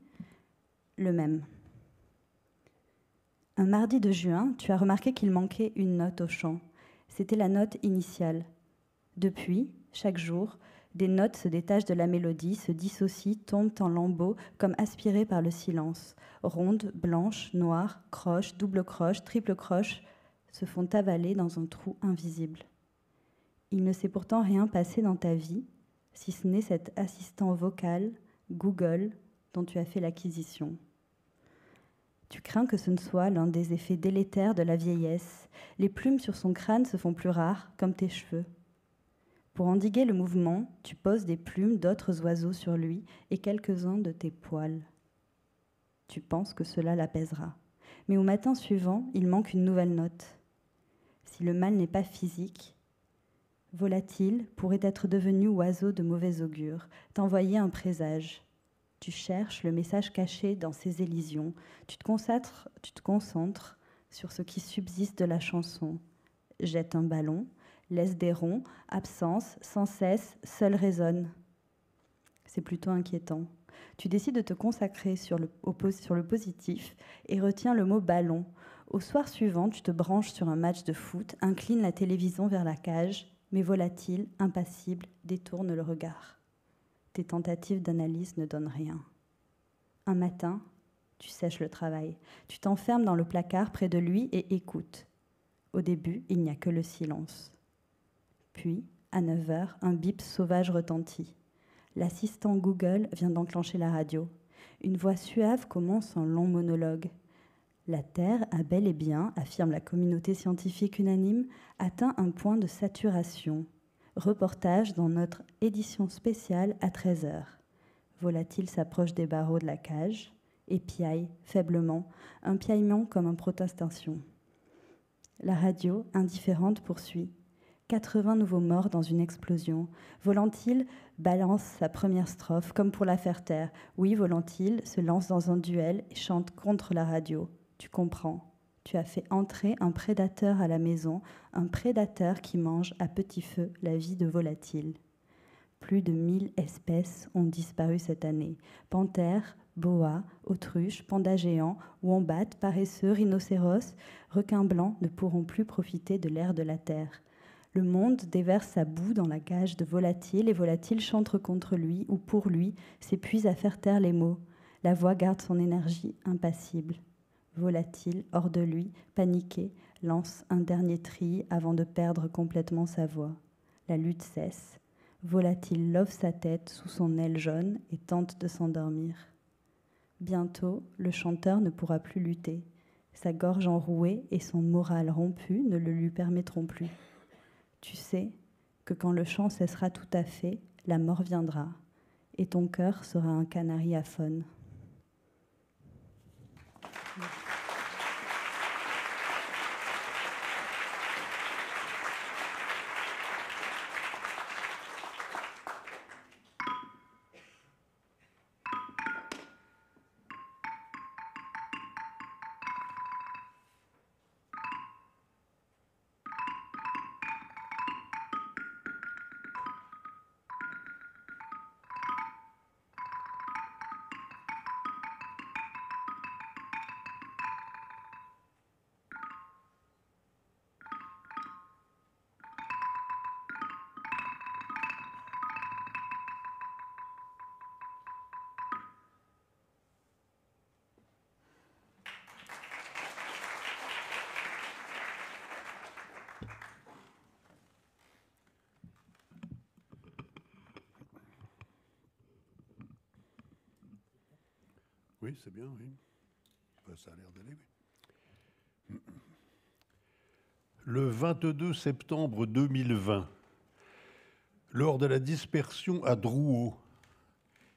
Speaker 8: le même. Un mardi de juin, tu as remarqué qu'il manquait une note au chant. C'était la note initiale. Depuis, chaque jour, des notes se détachent de la mélodie, se dissocient, tombent en lambeaux, comme aspirées par le silence. Rondes, blanches, noires, croches, double croche, triple croche, se font avaler dans un trou invisible. Il ne s'est pourtant rien passé dans ta vie, si ce n'est cet assistant vocal, Google, dont tu as fait l'acquisition. Tu crains que ce ne soit l'un des effets délétères de la vieillesse. Les plumes sur son crâne se font plus rares, comme tes cheveux. Pour endiguer le mouvement, tu poses des plumes d'autres oiseaux sur lui et quelques-uns de tes poils. Tu penses que cela l'apaisera. Mais au matin suivant, il manque une nouvelle note. Si le mal n'est pas physique, Volatile pourrait être devenu oiseau de mauvais augure, t'envoyer un présage. Tu cherches le message caché dans ses élisions. Tu te concentres sur ce qui subsiste de la chanson. jette un ballon, laisse des ronds, absence, sans cesse, seul résonne. C'est plutôt inquiétant. Tu décides de te consacrer sur le positif et retiens le mot ballon. Au soir suivant, tu te branches sur un match de foot, inclines la télévision vers la cage, mais volatile, impassible, détourne le regard. Tes tentatives d'analyse ne donnent rien. Un matin, tu sèches le travail. Tu t'enfermes dans le placard près de lui et écoutes. Au début, il n'y a que le silence. Puis, à 9h, un bip sauvage retentit. L'assistant Google vient d'enclencher la radio. Une voix suave commence un long monologue. La Terre a bel et bien, affirme la communauté scientifique unanime, atteint un point de saturation. Reportage dans notre édition spéciale à 13h. Volatile s'approche des barreaux de la cage et piaille faiblement, un piaillement comme une protestation. La radio, indifférente, poursuit. 80 nouveaux morts dans une explosion. Volatile balance sa première strophe, comme pour la faire taire. Oui, Volatile se lance dans un duel et chante contre la radio. Tu comprends. Tu as fait entrer un prédateur à la maison, un prédateur qui mange à petit feu la vie de Volatile. Plus de 1000 espèces ont disparu cette année. Panthères, boas, autruches, pandas géants, wombats, paresseux, rhinocéros, requins blancs ne pourront plus profiter de l'air de la terre. Le monde déverse sa boue dans la cage de Volatile et Volatile chante contre lui ou pour lui, s'épuise à faire taire les mots. La voix garde son énergie impassible. Volatile, hors de lui, paniqué, lance un dernier tri avant de perdre complètement sa voix. La lutte cesse. Volatile love sa tête sous son aile jaune et tente de s'endormir. Bientôt, le chanteur ne pourra plus lutter. Sa gorge enrouée et son moral rompu ne le lui permettront plus. Tu sais que quand le chant cessera tout à fait, la mort viendra, et ton cœur sera un canari à faune.
Speaker 9: Oui, c'est bien, oui. Ça a l'air d'aller, oui. Le 22 septembre 2020, lors de la dispersion à Drouot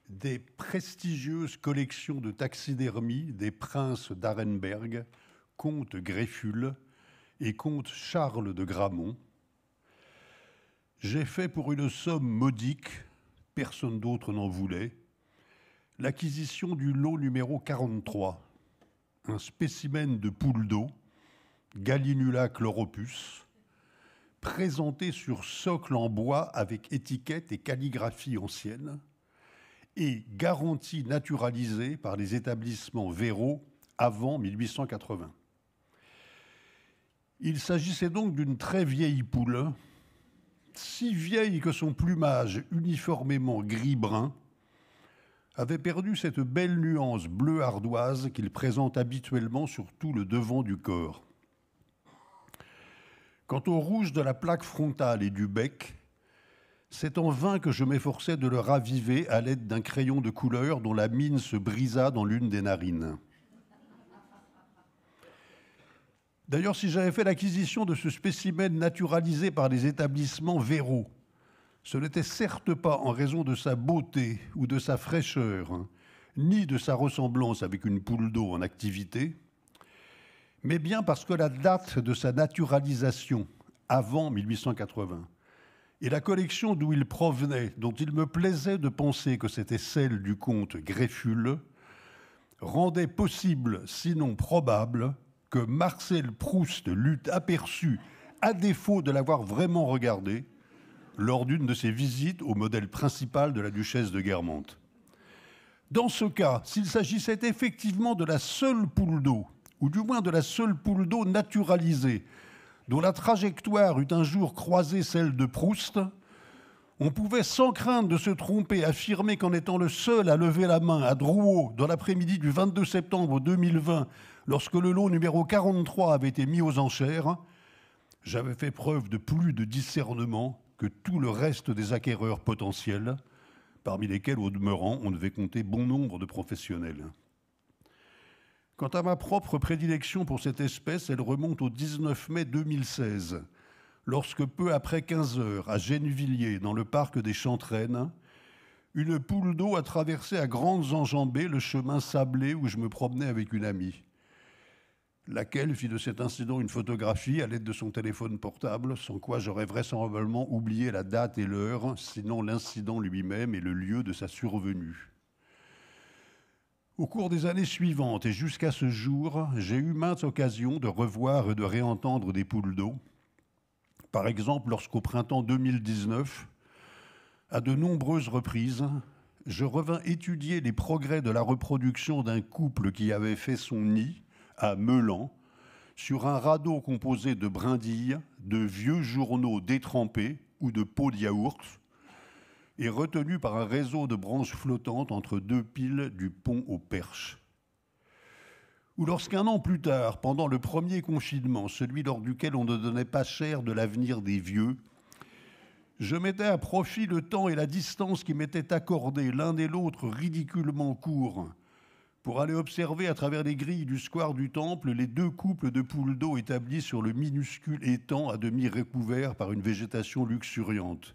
Speaker 9: des prestigieuses collections de taxidermie des princes d'Arenberg, comte Greffule et comte Charles de Gramont, j'ai fait pour une somme modique, personne d'autre n'en voulait, l'acquisition du lot numéro 43, un spécimen de poule d'eau, Gallinula chloropus, présenté sur socle en bois avec étiquette et calligraphie ancienne, et garantie naturalisée par les établissements Véro avant 1880. Il s'agissait donc d'une très vieille poule, si vieille que son plumage uniformément gris-brun avait perdu cette belle nuance bleu ardoise qu'il présente habituellement sur tout le devant du corps. Quant au rouge de la plaque frontale et du bec, c'est en vain que je m'efforçais de le raviver à l'aide d'un crayon de couleur dont la mine se brisa dans l'une des narines. D'ailleurs, si j'avais fait l'acquisition de ce spécimen naturalisé par les établissements Véro, ce n'était certes pas en raison de sa beauté ou de sa fraîcheur, ni de sa ressemblance avec une poule d'eau en activité, mais bien parce que la date de sa naturalisation, avant 1880, et la collection d'où il provenait, dont il me plaisait de penser que c'était celle du comte Greffule, rendaient possible, sinon probable, que Marcel Proust l'eût aperçu à défaut de l'avoir vraiment regardé lors d'une de ses visites au modèle principal de la duchesse de Guermantes. Dans ce cas, s'il s'agissait effectivement de la seule poule d'eau, ou du moins de la seule poule d'eau naturalisée, dont la trajectoire eût un jour croisé celle de Proust, on pouvait sans crainte de se tromper affirmer qu'en étant le seul à lever la main à Drouot dans l'après-midi du 22 septembre 2020, lorsque le lot numéro 43 avait été mis aux enchères, j'avais fait preuve de plus de discernement que tout le reste des acquéreurs potentiels, parmi lesquels, au demeurant, on devait compter bon nombre de professionnels. Quant à ma propre prédilection pour cette espèce, elle remonte au 19 mai 2016, lorsque peu après 15 heures, à Gennevilliers, dans le parc des Chantraines, une poule d'eau a traversé à grandes enjambées le chemin sablé où je me promenais avec une amie, laquelle fit de cet incident une photographie à l'aide de son téléphone portable, sans quoi j'aurais vraisemblablement oublié la date et l'heure, sinon l'incident lui-même et le lieu de sa survenue. Au cours des années suivantes et jusqu'à ce jour, j'ai eu maintes occasions de revoir et de réentendre des poules d'eau. Par exemple, lorsqu'au printemps 2019, à de nombreuses reprises, je revins étudier les progrès de la reproduction d'un couple qui avait fait son nid à Meulan, sur un radeau composé de brindilles, de vieux journaux détrempés ou de pots de yaourt, et retenu par un réseau de branches flottantes entre deux piles du pont aux Perches. Ou lorsqu'un an plus tard, pendant le premier confinement, celui lors duquel on ne donnait pas cher de l'avenir des vieux, je mettais à profit le temps et la distance qui m'étaient accordés, l'un et l'autre ridiculement courts, pour aller observer à travers les grilles du square du Temple les deux couples de poules d'eau établis sur le minuscule étang à demi recouvert par une végétation luxuriante.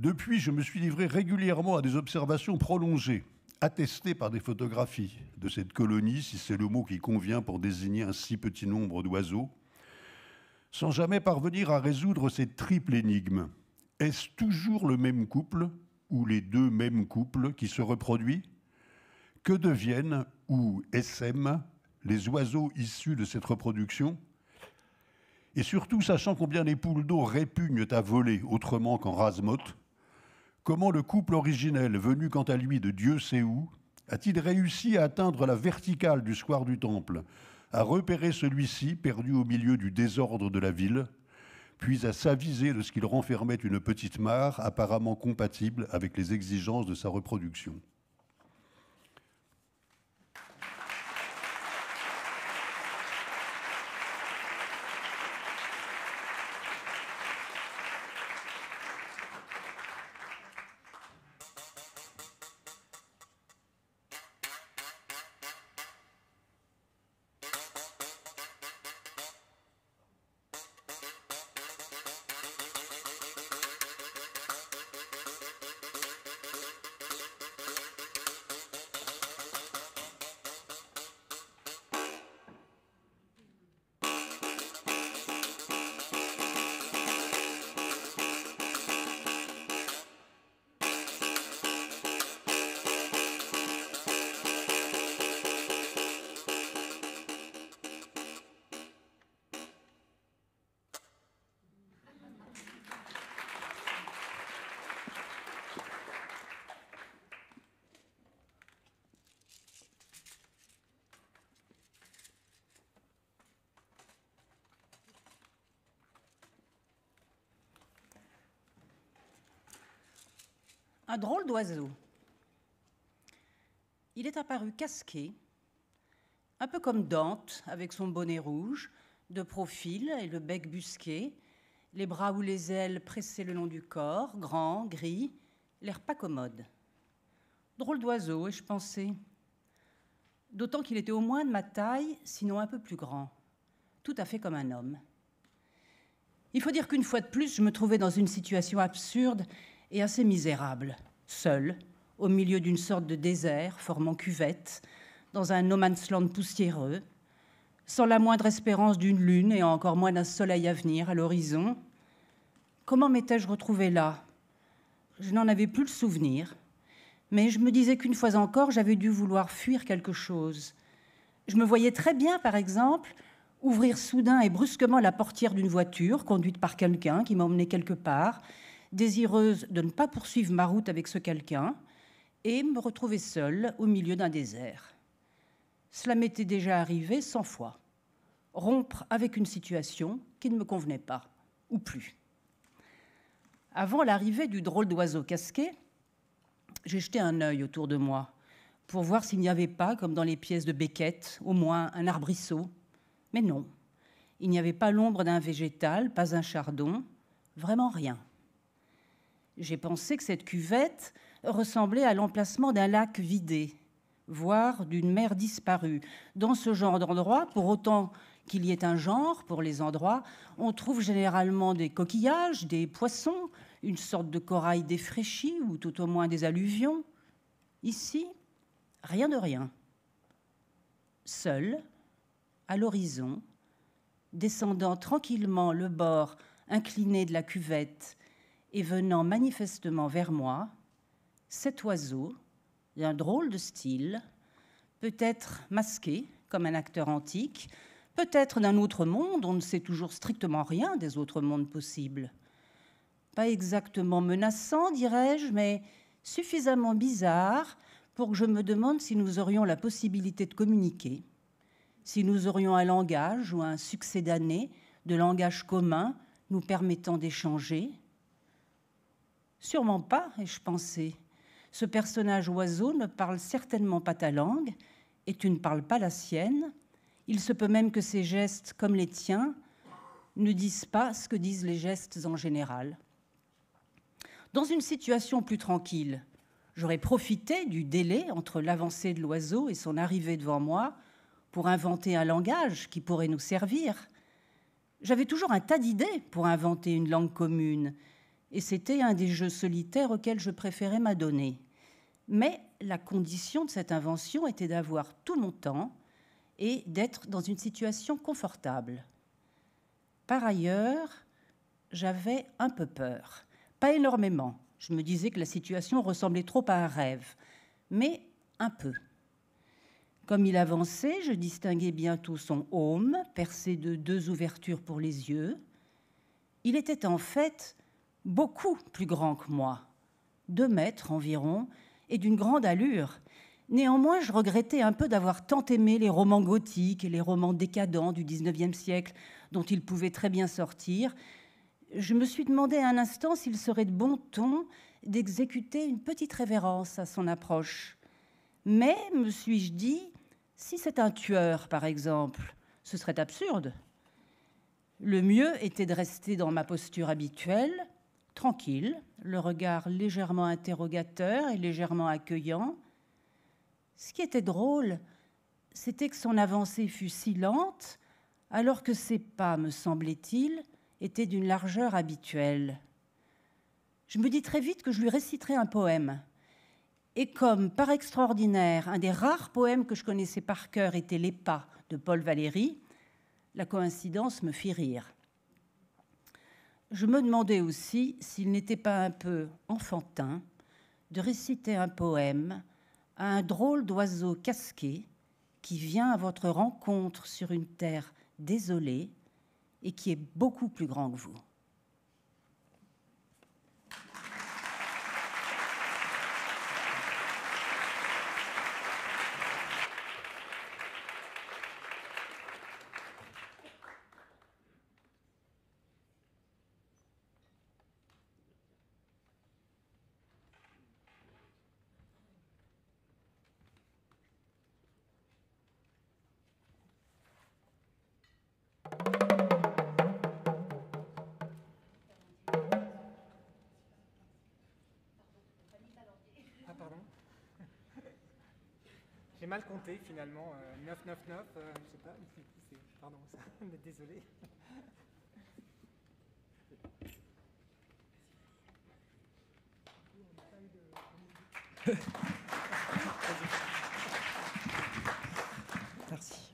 Speaker 9: Depuis, je me suis livré régulièrement à des observations prolongées, attestées par des photographies de cette colonie, si c'est le mot qui convient pour désigner un si petit nombre d'oiseaux, sans jamais parvenir à résoudre cette triple énigme. Est-ce toujours le même couple ou les deux mêmes couples qui se reproduisent ? Que deviennent, ou essaiment, les oiseaux issus de cette reproduction ? Et surtout, sachant combien les poules d'eau répugnent à voler autrement qu'en rase-motte, comment le couple originel, venu quant à lui de Dieu sait où, a-t-il réussi à atteindre la verticale du square du Temple, à repérer celui-ci perdu au milieu du désordre de la ville, puis à s'aviser de ce qu'il renfermait une petite mare apparemment compatible avec les exigences de sa reproduction.
Speaker 10: Un drôle d'oiseau. Il est apparu casqué, un peu comme Dante, avec son bonnet rouge, de profil et le bec busqué, les bras ou les ailes pressés le long du corps, grand, gris, l'air pas commode. Drôle d'oiseau, ai-je pensé. D'autant qu'il était au moins de ma taille, sinon un peu plus grand, tout à fait comme un homme. Il faut dire qu'une fois de plus, je me trouvais dans une situation absurde et assez misérable, seul, au milieu d'une sorte de désert formant cuvette, dans un no man's land poussiéreux, sans la moindre espérance d'une lune et encore moins d'un soleil à venir à l'horizon. Comment m'étais-je retrouvée là ? Je n'en avais plus le souvenir, mais je me disais qu'une fois encore, j'avais dû vouloir fuir quelque chose. Je me voyais très bien, par exemple, ouvrir soudain et brusquement la portière d'une voiture conduite par quelqu'un qui m'emmenait quelque part, désireuse de ne pas poursuivre ma route avec ce quelqu'un, et me retrouver seule au milieu d'un désert. Cela m'était déjà arrivé 100 fois. Rompre avec une situation qui ne me convenait pas, ou plus. Avant l'arrivée du drôle d'oiseau casqué, j'ai jeté un œil autour de moi pour voir s'il n'y avait pas, comme dans les pièces de Beckett, au moins un arbrisseau. Mais non, il n'y avait pas l'ombre d'un végétal, pas un chardon, vraiment rien. J'ai pensé que cette cuvette ressemblait à l'emplacement d'un lac vidé, voire d'une mer disparue. Dans ce genre d'endroit, pour autant qu'il y ait un genre pour les endroits, on trouve généralement des coquillages, des poissons, une sorte de corail défraîchi ou tout au moins des alluvions. Ici, rien de rien. Seul, à l'horizon, descendant tranquillement le bord incliné de la cuvette et venant manifestement vers moi, cet oiseau, d'un drôle de style, peut-être masqué comme un acteur antique, peut-être d'un autre monde, on ne sait toujours strictement rien des autres mondes possibles. Pas exactement menaçant, dirais-je, mais suffisamment bizarre pour que je me demande si nous aurions la possibilité de communiquer, si nous aurions un langage ou un succédané de langage commun nous permettant d'échanger. Sûrement pas, ai-je pensé. Ce personnage oiseau ne parle certainement pas ta langue et tu ne parles pas la sienne. Il se peut même que ses gestes, comme les tiens, ne disent pas ce que disent les gestes en général. Dans une situation plus tranquille, j'aurais profité du délai entre l'avancée de l'oiseau et son arrivée devant moi pour inventer un langage qui pourrait nous servir. J'avais toujours un tas d'idées pour inventer une langue commune, et c'était un des jeux solitaires auxquels je préférais m'adonner. Mais la condition de cette invention était d'avoir tout mon temps et d'être dans une situation confortable. Par ailleurs, j'avais un peu peur. Pas énormément. Je me disais que la situation ressemblait trop à un rêve, mais un peu. Comme il avançait, je distinguais bientôt son aume, percé de 2 ouvertures pour les yeux. Il était en fait beaucoup plus grand que moi, 2 mètres environ, et d'une grande allure. Néanmoins, je regrettais un peu d'avoir tant aimé les romans gothiques et les romans décadents du XIXe siècle, dont il pouvait très bien sortir. Je me suis demandé un instant s'il serait de bon ton d'exécuter une petite révérence à son approche. Mais, me suis-je dit, si c'est un tueur, par exemple, ce serait absurde. Le mieux était de rester dans ma posture habituelle, tranquille, le regard légèrement interrogateur et légèrement accueillant. Ce qui était drôle, c'était que son avancée fut si lente, alors que ses pas, me semblait-il, étaient d'une largeur habituelle. Je me dis très vite que je lui réciterai un poème. Et comme, par extraordinaire, un des rares poèmes que je connaissais par cœur était Les Pas de Paul Valéry, la coïncidence me fit rire. Je me demandais aussi s'il n'était pas un peu enfantin de réciter un poème à un drôle d'oiseau casqué qui vient à votre rencontre sur une terre désolée et qui est beaucoup plus grand que vous.
Speaker 11: J'ai mal compté finalement, 999, je sais pas, pardon, désolé.
Speaker 12: Merci.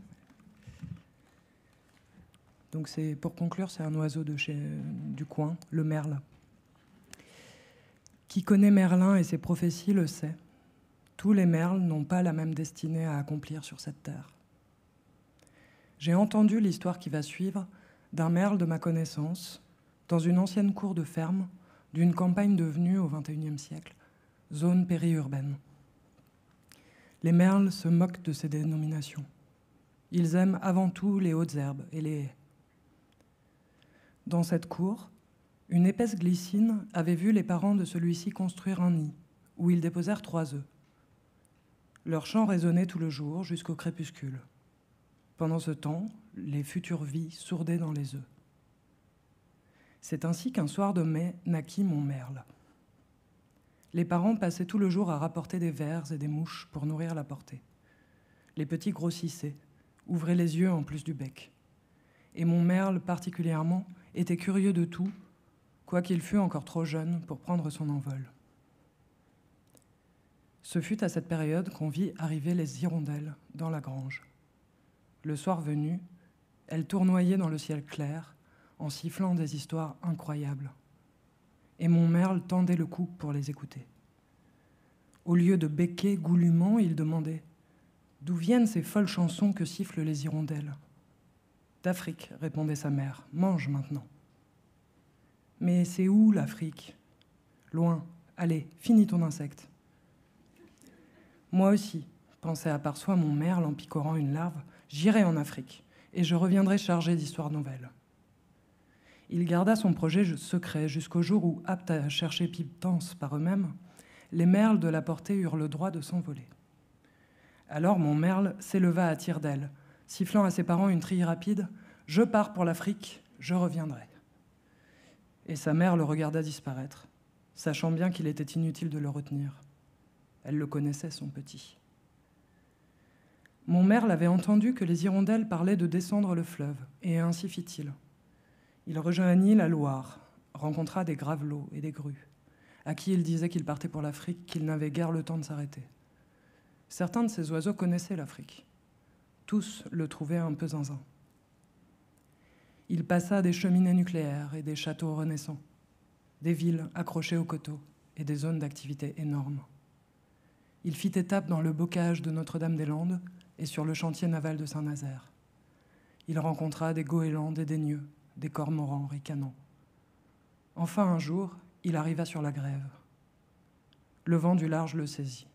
Speaker 12: Donc pour conclure, c'est un oiseau du coin, le merle. Qui connaît Merlin et ses prophéties le sait. Tous les merles n'ont pas la même destinée à accomplir sur cette terre. j'ai entendu l'histoire qui va suivre d'un merle de ma connaissance, dans une ancienne cour de ferme d'une campagne devenue, au XXIe siècle, zone périurbaine. Les merles se moquent de ces dénominations. Ils aiment avant tout les hautes herbes et les haies. Dans cette cour, une épaisse glycine avait vu les parents de celui-ci construire un nid, où ils déposèrent 3 œufs. Leur chant résonnait tout le jour jusqu'au crépuscule. Pendant ce temps, les futures vies sourdaient dans les œufs. C'est ainsi qu'un soir de mai naquit mon merle. Les parents passaient tout le jour à rapporter des vers et des mouches pour nourrir la portée. Les petits grossissaient, ouvraient les yeux en plus du bec. Et mon merle, particulièrement, était curieux de tout, quoiqu'il fût encore trop jeune pour prendre son envol. Ce fut à cette période qu'on vit arriver les hirondelles dans la grange. Le soir venu, elles tournoyaient dans le ciel clair, en sifflant des histoires incroyables. Et mon merle tendait le cou pour les écouter. Au lieu de becquer goulûment, il demandait « D'où viennent ces folles chansons que sifflent les hirondelles ?»« D'Afrique, répondait sa mère, mange maintenant. »« Mais c'est où l'Afrique ?»« Loin, allez, finis ton insecte. » Moi aussi, pensait à part soi mon merle en picorant une larve, j'irai en Afrique et je reviendrai chargé d'histoires nouvelles. Il garda son projet secret jusqu'au jour où, aptes à chercher pitance par eux-mêmes, les merles de la portée eurent le droit de s'envoler. Alors mon merle s'éleva à tire-d'aile, sifflant à ses parents une trille rapide « Je pars pour l'Afrique, je reviendrai ». Et sa mère le regarda disparaître, sachant bien qu'il était inutile de le retenir. Elle le connaissait, son petit. Mon merle avait entendu que les hirondelles parlaient de descendre le fleuve, et ainsi fit-il. Il rejoignit la Loire, rencontra des gravelots et des grues, à qui il disait qu'il partait pour l'Afrique, qu'il n'avait guère le temps de s'arrêter. Certains de ces oiseaux connaissaient l'Afrique. Tous le trouvaient un peu zinzin. Il passa des cheminées nucléaires et des châteaux renaissants, des villes accrochées aux coteaux et des zones d'activité énormes. Il fit étape dans le bocage de Notre-Dame-des-Landes et sur le chantier naval de Saint-Nazaire. Il rencontra des goélands dédaigneux, des cormorans ricanants. Enfin, un jour, il arriva sur la grève. Le vent du large le saisit.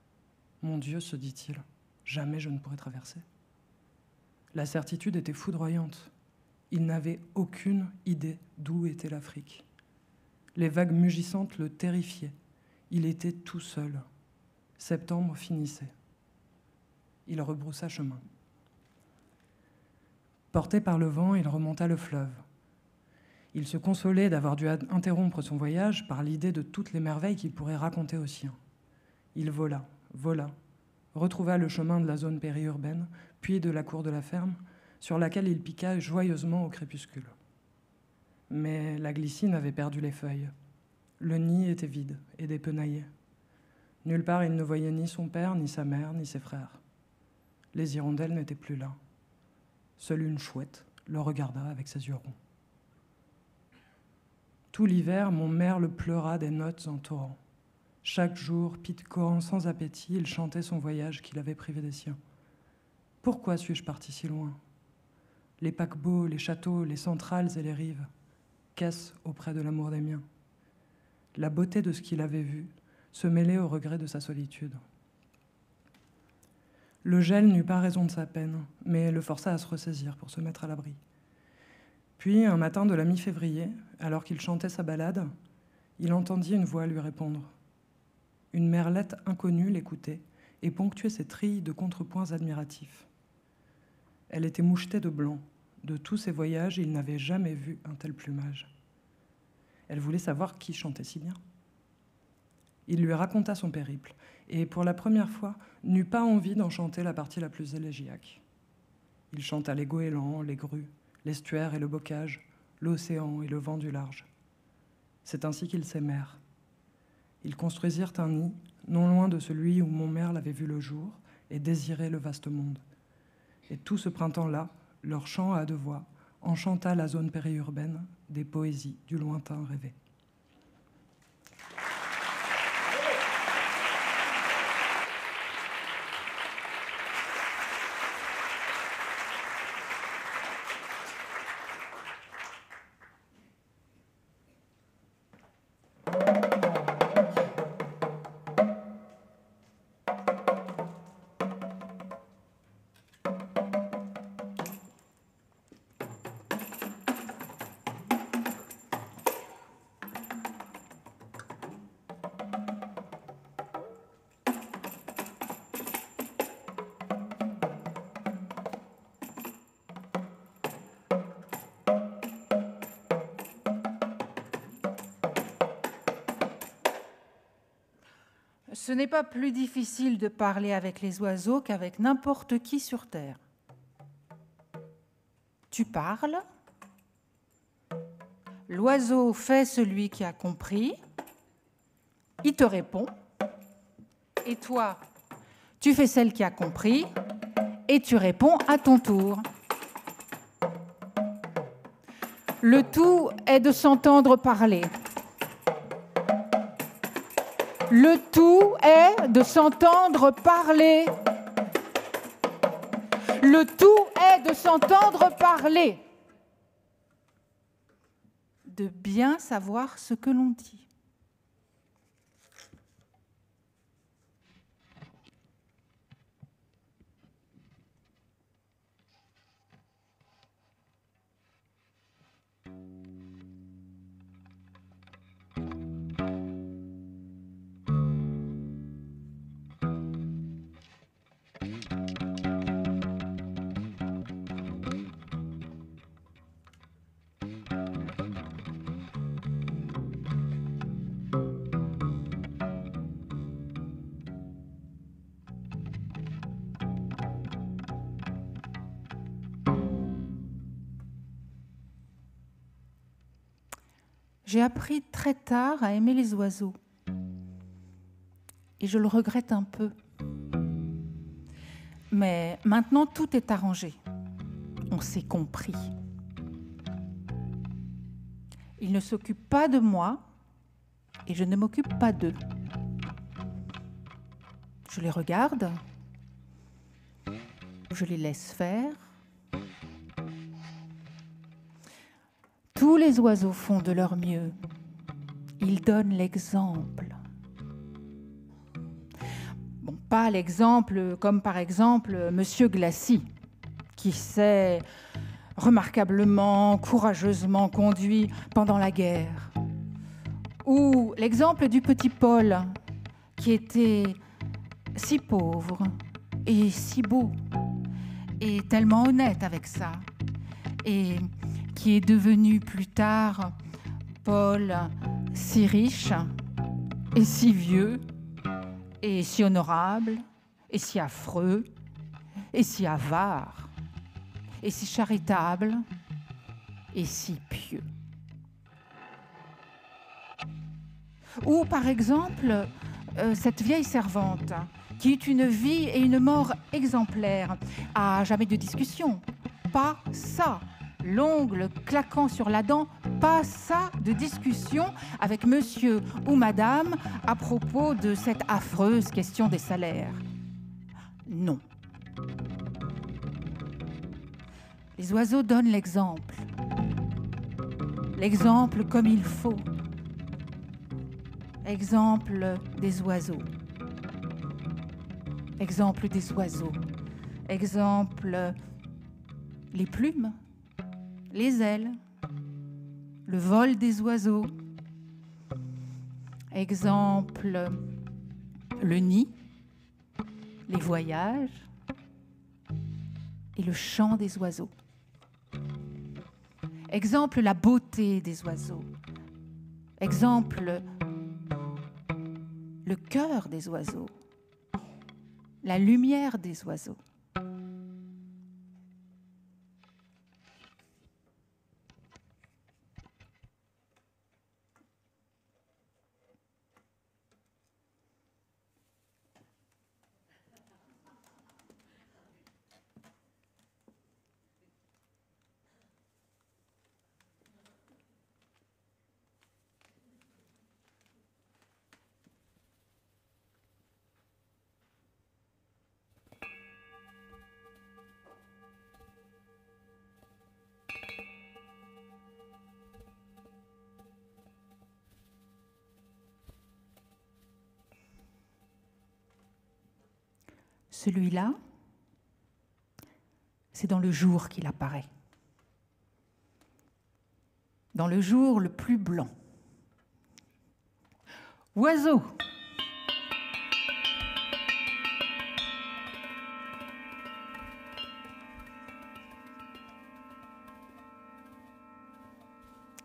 Speaker 12: « Mon Dieu, se dit-il, jamais je ne pourrai traverser. » La certitude était foudroyante. Il n'avait aucune idée d'où était l'Afrique. Les vagues mugissantes le terrifiaient. Il était tout seul. Septembre finissait. Il rebroussa chemin. Porté par le vent, il remonta le fleuve. Il se consolait d'avoir dû interrompre son voyage par l'idée de toutes les merveilles qu'il pourrait raconter aux siens. Il vola, retrouva le chemin de la zone périurbaine, puis de la cour de la ferme, sur laquelle il piqua joyeusement au crépuscule. Mais la glycine avait perdu les feuilles. Le nid était vide et dépenaillé. Nulle part il ne voyait ni son père, ni sa mère, ni ses frères. Les hirondelles n'étaient plus là. Seule une chouette le regarda avec ses yeux ronds. Tout l'hiver, mon merle pleura des notes en torrent. Chaque jour, picorant sans appétit, il chantait son voyage qu'il avait privé des siens. Pourquoi suis-je parti si loin ? Les paquebots, les châteaux, les centrales et les rives, qu'est-ce auprès de l'amour des miens ? La beauté de ce qu'il avait vu se mêlait au regret de sa solitude. Le gel n'eut pas raison de sa peine, mais le força à se ressaisir pour se mettre à l'abri. Puis, un matin de la mi-février, alors qu'il chantait sa ballade, il entendit une voix lui répondre. Une merlette inconnue l'écoutait et ponctuait ses trilles de contrepoints admiratifs. Elle était mouchetée de blanc. De tous ses voyages, il n'avait jamais vu un tel plumage. Elle voulait savoir qui chantait si bien. Il lui raconta son périple, et pour la première fois, n'eut pas envie d'en chanter la partie la plus élégiaque. Il chanta les goélands, les grues, l'estuaire et le bocage, l'océan et le vent du large. C'est ainsi qu'ils s'aimèrent. Ils construisirent un nid, non loin de celui où mon merle avait vu le jour et désirait le vaste monde. Et tout ce printemps-là, leur chant à 2 voix enchanta la zone périurbaine des poésies du lointain rêvé.
Speaker 13: Ce n'est pas plus difficile de parler avec les oiseaux qu'avec n'importe qui sur Terre. Tu parles, l'oiseau fait celui qui a compris, il te répond, et toi, tu fais celle qui a compris, et tu réponds à ton tour. Le tout est de s'entendre parler. Le tout est de s'entendre parler. Le tout est de s'entendre parler. De bien savoir ce que l'on dit. J'ai appris très tard à aimer les oiseaux. Et je le regrette un peu. Mais maintenant, tout est arrangé. On s'est compris. Ils ne s'occupent pas de moi et je ne m'occupe pas d'eux. Je les regarde, je les laisse faire. Tous les oiseaux font de leur mieux. Ils donnent l'exemple. Bon, pas l'exemple comme par exemple Monsieur Glacis, qui s'est remarquablement, courageusement conduit pendant la guerre. Ou l'exemple du petit Paul, qui était si pauvre et si beau, et tellement honnête avec ça, et qui est devenu plus tard Paul si riche et si vieux et si honorable et si affreux et si avare et si charitable et si pieux. Ou par exemple cette vieille servante qui eut une vie et une mort exemplaires, à jamais de discussion, pas ça. L'ongle claquant sur la dent, pas ça de discussion avec monsieur ou madame à propos de cette affreuse question des salaires. Non. Les oiseaux donnent l'exemple. L'exemple comme il faut. Exemple des oiseaux. Exemple des oiseaux. Exemple les plumes. Les ailes, le vol des oiseaux. Exemple, le nid, les voyages et le chant des oiseaux. Exemple, la beauté des oiseaux. Exemple, le cœur des oiseaux, la lumière des oiseaux. Celui-là, c'est dans le jour qu'il apparaît. Dans le jour le plus blanc. Oiseau.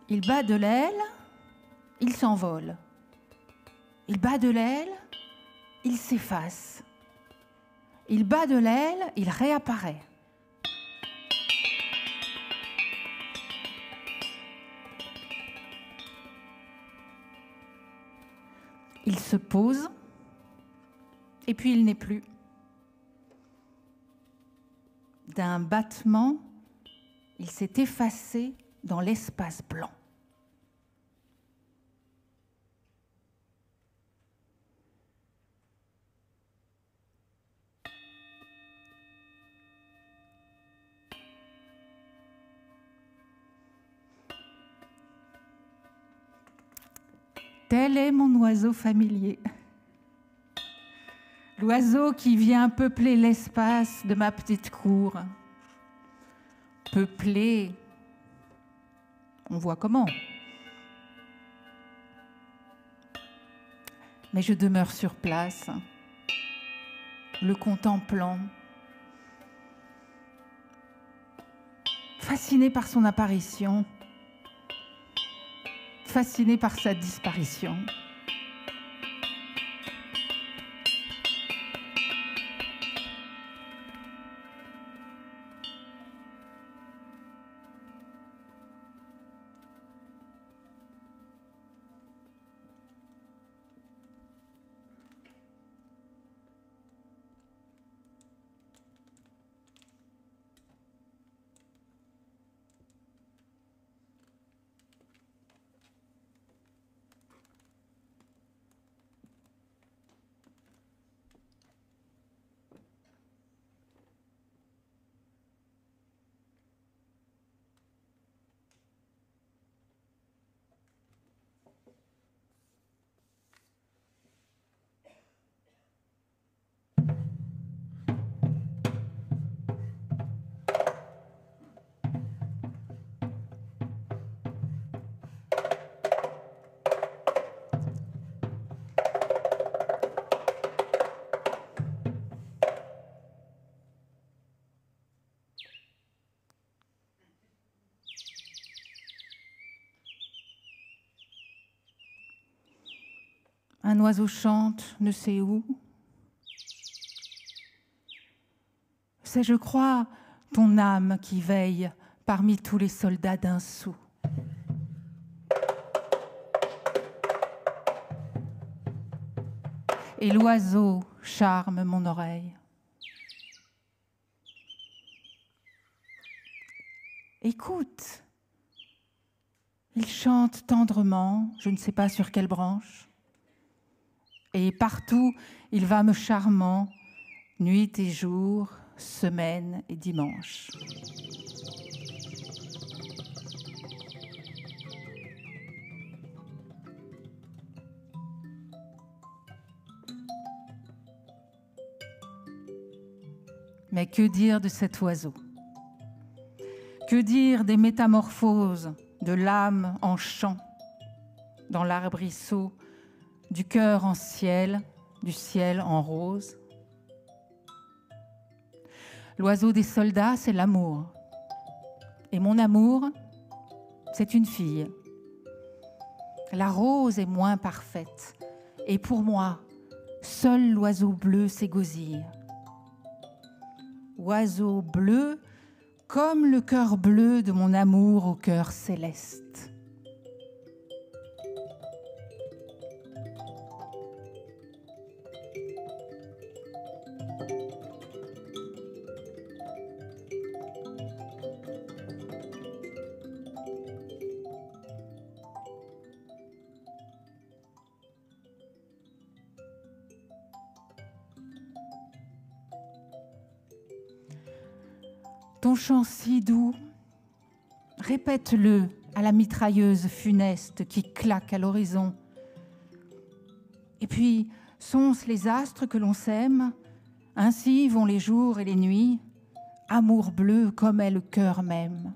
Speaker 13: Il bat de l'aile, il s'envole. Il bat de l'aile, il s'efface. Il bat de l'aile, il réapparaît. Il se pose, et puis il n'est plus. D'un battement, il s'est effacé dans l'espace blanc. Tel est mon oiseau familier. L'oiseau qui vient peupler l'espace de ma petite cour. Peupler, on voit comment. Mais je demeure sur place, le contemplant, fasciné par son apparition, fasciné par sa disparition. Un oiseau chante, ne sait où. C'est, je crois, ton âme qui veille parmi tous les soldats d'un sou. Et l'oiseau charme mon oreille. Écoute, il chante tendrement, je ne sais pas sur quelle branche. Et partout, il va me charmant, nuit et jour, semaine et dimanche. Mais que dire de cet oiseau? Que dire des métamorphoses de l'âme en chant, dans l'arbrisseau, du cœur en ciel, du ciel en rose? L'oiseau des soldats, c'est l'amour. Et mon amour, c'est une fille. La rose est moins parfaite. Et pour moi, seul l'oiseau bleu s'égosille. Oiseau bleu, comme le cœur bleu de mon amour au cœur céleste. Ton chant si doux, répète-le à la mitrailleuse funeste qui claque à l'horizon. Et puis, sont-ce les astres que l'on sème? Ainsi vont les jours et les nuits, amour bleu comme est le cœur même.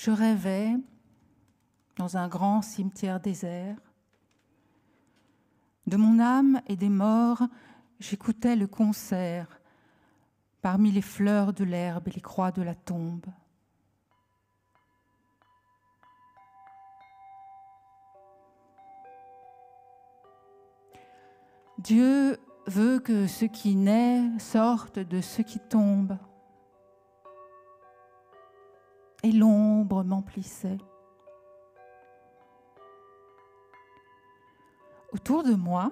Speaker 13: je rêvais dans un grand cimetière désert. De mon âme et des morts, j'écoutais le concert parmi les fleurs de l'herbe et les croix de la tombe. Dieu veut que ce qui naît sorte de ce qui tombe. Et l'ombre m'emplissait. Autour de moi,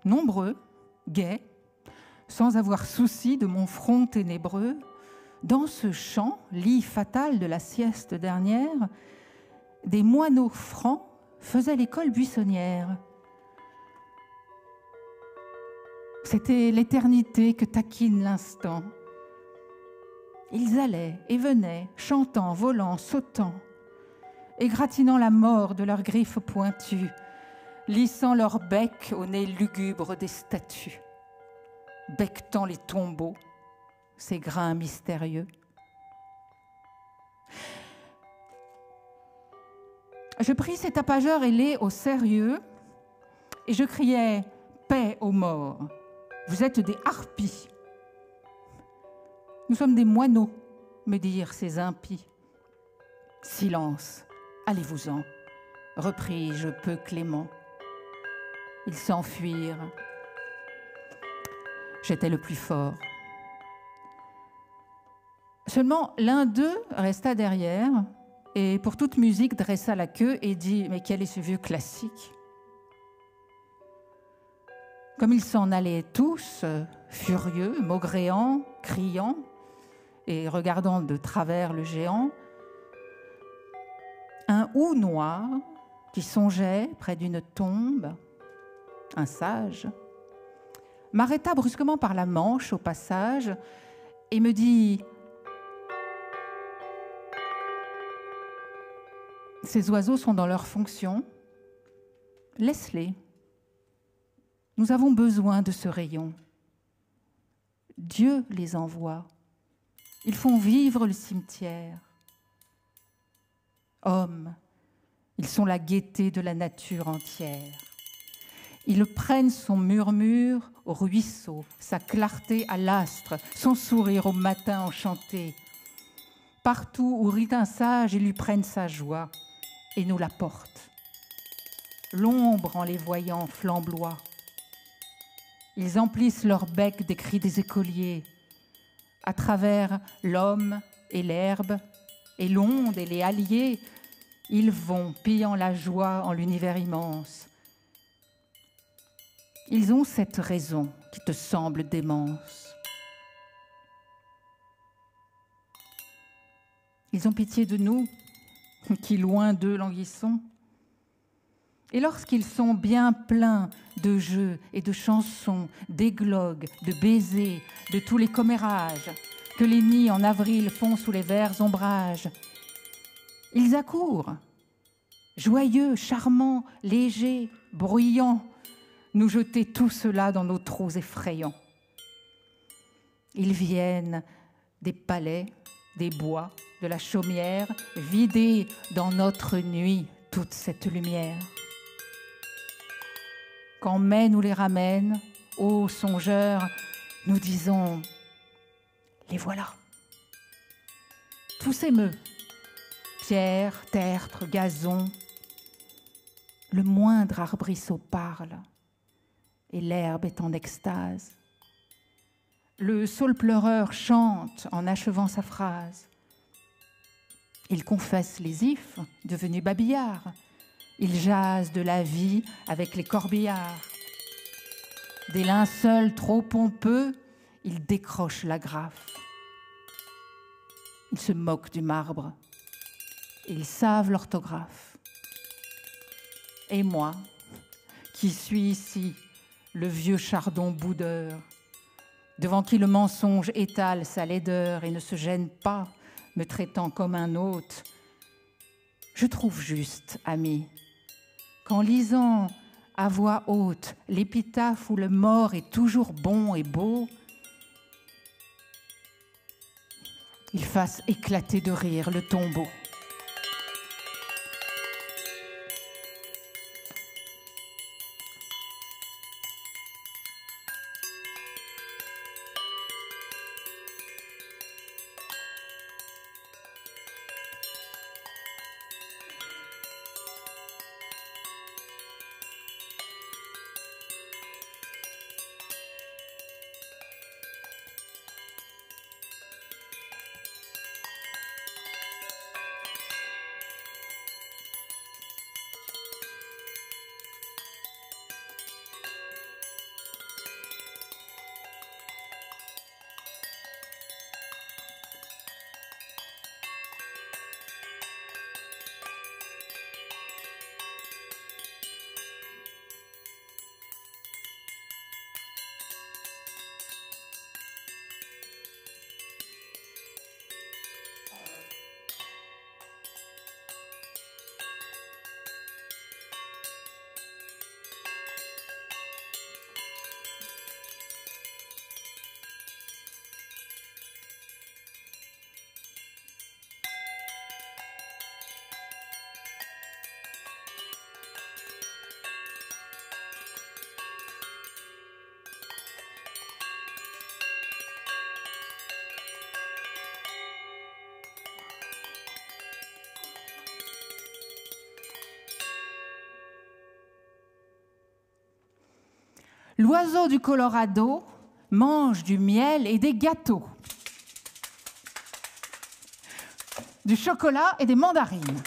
Speaker 13: nombreux, gais, sans avoir souci de mon front ténébreux, dans ce champ, lit fatal de la sieste dernière, des moineaux francs faisaient l'école buissonnière. C'était l'éternité que taquine l'instant. Ils allaient et venaient, chantant, volant, sautant, égratignant la mort de leurs griffes pointues, lissant leur bec au nez lugubre des statues, becquetant les tombeaux, ces grains mystérieux. Je pris ces tapageurs ailés au sérieux et je criais « Paix aux morts, vous êtes des harpies !» Nous sommes des moineaux, me dirent ces impies. « Silence, allez-vous-en, repris-je peu clément. » Ils s'enfuirent. J'étais le plus fort. Seulement, l'un d'eux resta derrière et pour toute musique dressa la queue et dit « Mais quel est ce vieux classique ?» Comme ils s'en allaient tous, furieux, maugréants, criant et regardant de travers le géant, un hou noir qui songeait près d'une tombe, un sage, m'arrêta brusquement par la manche au passage et me dit « Ces oiseaux sont dans leur fonction, laisse-les. Nous avons besoin de ce rayon. Dieu les envoie. Ils font vivre le cimetière. Hommes, ils sont la gaieté de la nature entière. Ils prennent son murmure au ruisseau, sa clarté à l'astre, son sourire au matin enchanté. Partout où rit un sage, ils lui prennent sa joie et nous la portent. L'ombre en les voyant flamboie. Ils emplissent leur bec des cris des écoliers. À travers l'homme et l'herbe et l'onde et les halliers, ils vont, pillant la joie en l'univers immense. Ils ont cette raison qui te semble démence. Ils ont pitié de nous, qui loin d'eux languissons. Et lorsqu'ils sont bien pleins de jeux et de chansons, d'églogues, de baisers, de tous les commérages que les nids en avril font sous les verts ombrages, ils accourent, joyeux, charmants, légers, bruyants, nous jeter tout cela dans nos trous effrayants. Ils viennent des palais, des bois, de la chaumière, vider dans notre nuit toute cette lumière. Quand mai nous les ramène, ô songeurs, nous disons « Les voilà !» Tout s'émeut, pierre, tertre, gazon. Le moindre arbrisseau parle et l'herbe est en extase. Le saule pleureur chante en achevant sa phrase. Il confesse les ifs devenus babillards. Il jase de la vie avec les corbillards. Des linceuls trop pompeux, il décroche l'agrafe. Ils se moquent du marbre. Ils savent l'orthographe. Et moi, qui suis ici, le vieux chardon boudeur, devant qui le mensonge étale sa laideur et ne se gêne pas, me traitant comme un hôte, je trouve juste, ami, qu'en lisant à voix haute l'épitaphe où le mort est toujours bon et beau, il fasse éclater de rire le tombeau. L'oiseau du Colorado mange du miel et des gâteaux, du chocolat et des mandarines,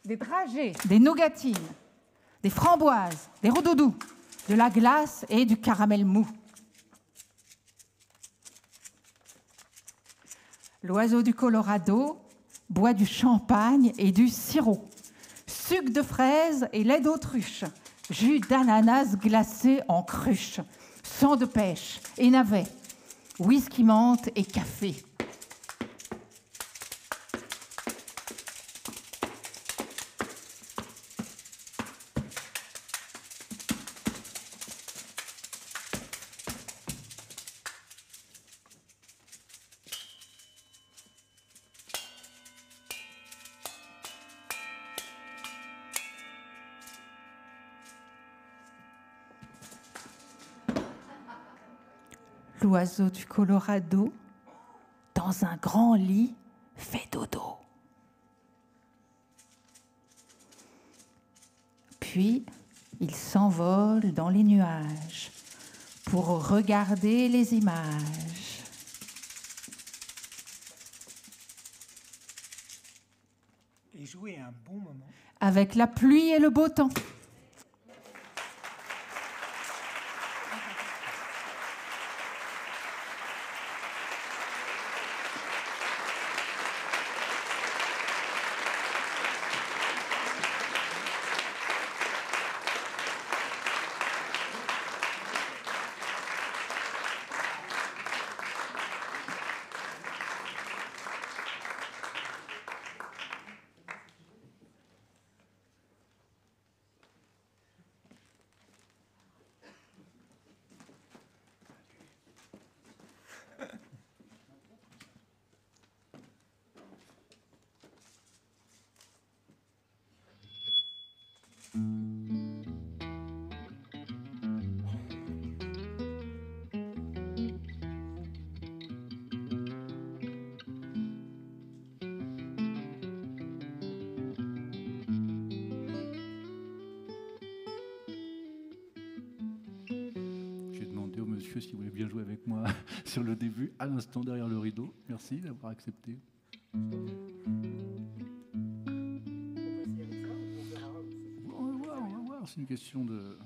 Speaker 13: des dragées, des nougatines, des framboises, des rodoudous, de la glace et du caramel mou. L'oiseau du Colorado boit du champagne et du sirop, sucre de fraise et lait d'autruche, jus d'ananas glacé en cruche, sang de pêche et navets, whisky menthe et café. L'oiseau du Colorado, dans un grand lit, fait dodo. Puis, il s'envole dans les nuages pour regarder les images.
Speaker 11: Et jouer un bon moment.
Speaker 13: Avec la pluie et le beau temps.
Speaker 4: Si vous voulez bien jouer avec moi sur le début, à l'instant derrière le rideau. Merci d'avoir accepté. On va voir, c'est une question de...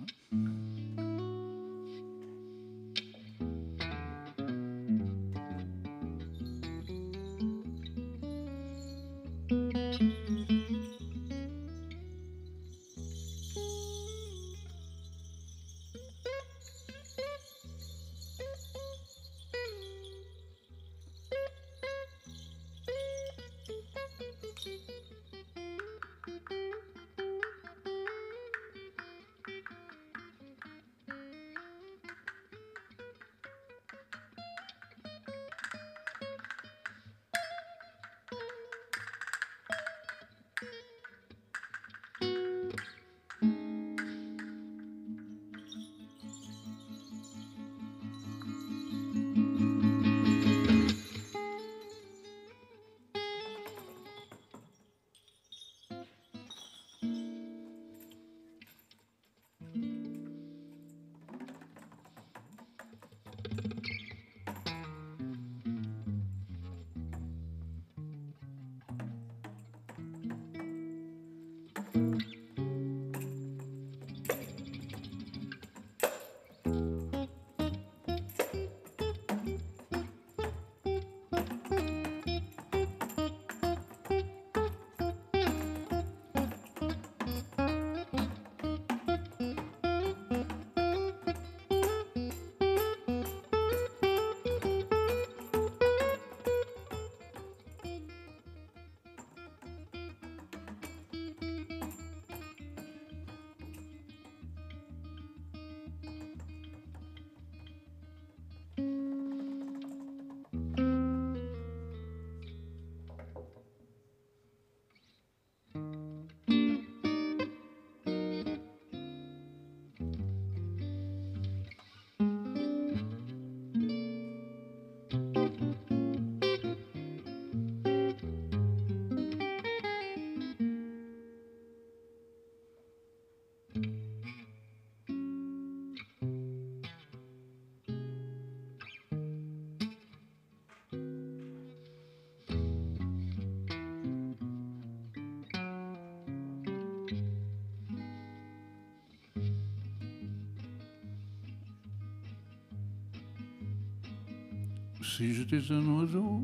Speaker 4: Si j'étais un oiseau,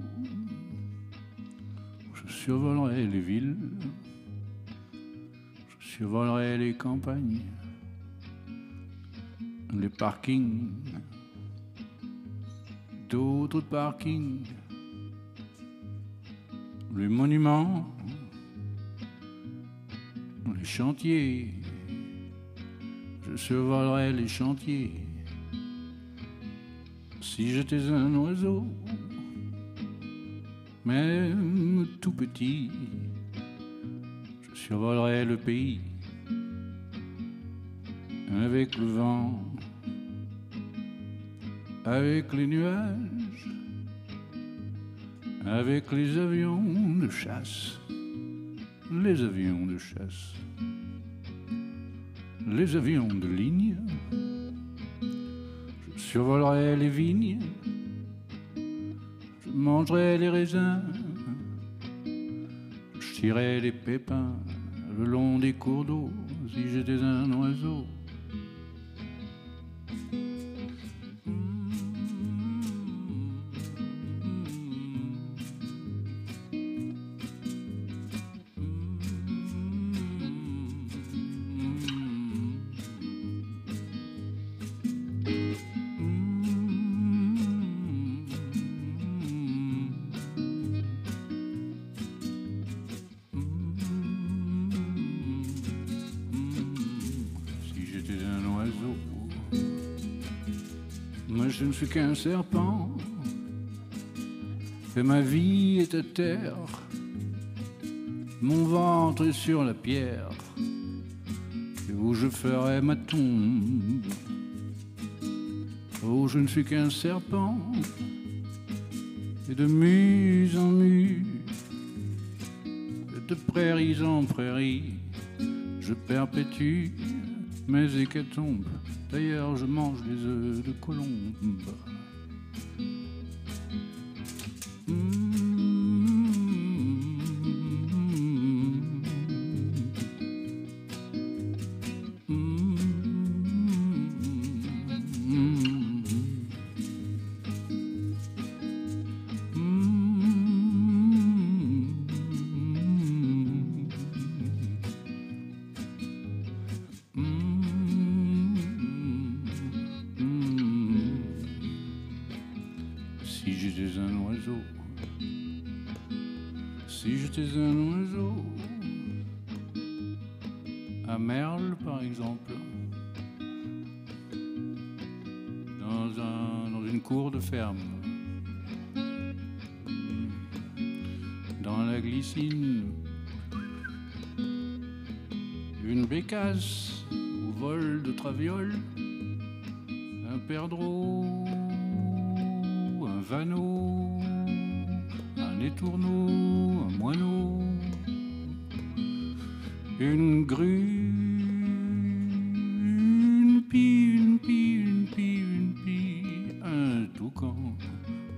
Speaker 4: je survolerais les villes, je survolerais les campagnes, les parkings, d'autres parkings, les monuments, les chantiers, je survolerais les chantiers. Si j'étais un oiseau, même tout petit, je survolerais le pays avec le vent, avec les nuages, avec les avions de chasse, les avions de chasse, les avions de ligne. Je survolerai les vignes, je mangerai les raisins, je tirerai les pépins le long des cours d'eau si j'étais un oiseau. Je ne suis qu'un serpent, et ma vie est à terre, mon ventre est sur la pierre, et où je ferai ma tombe. Oh, je ne suis qu'un serpent, et de muse en mue, et de prairies en prairies, je perpétue mes hécatombes. D'ailleurs, je mange des œufs de colombe. Si j'étais un oiseau, un merle par exemple, dans une cour de ferme, dans la glycine, une bécasse au vol de traviole, un perdreau, un vanneau, un étourneau, un moineau, une grue, une pie, une pie, une pie, une pie, un toucan,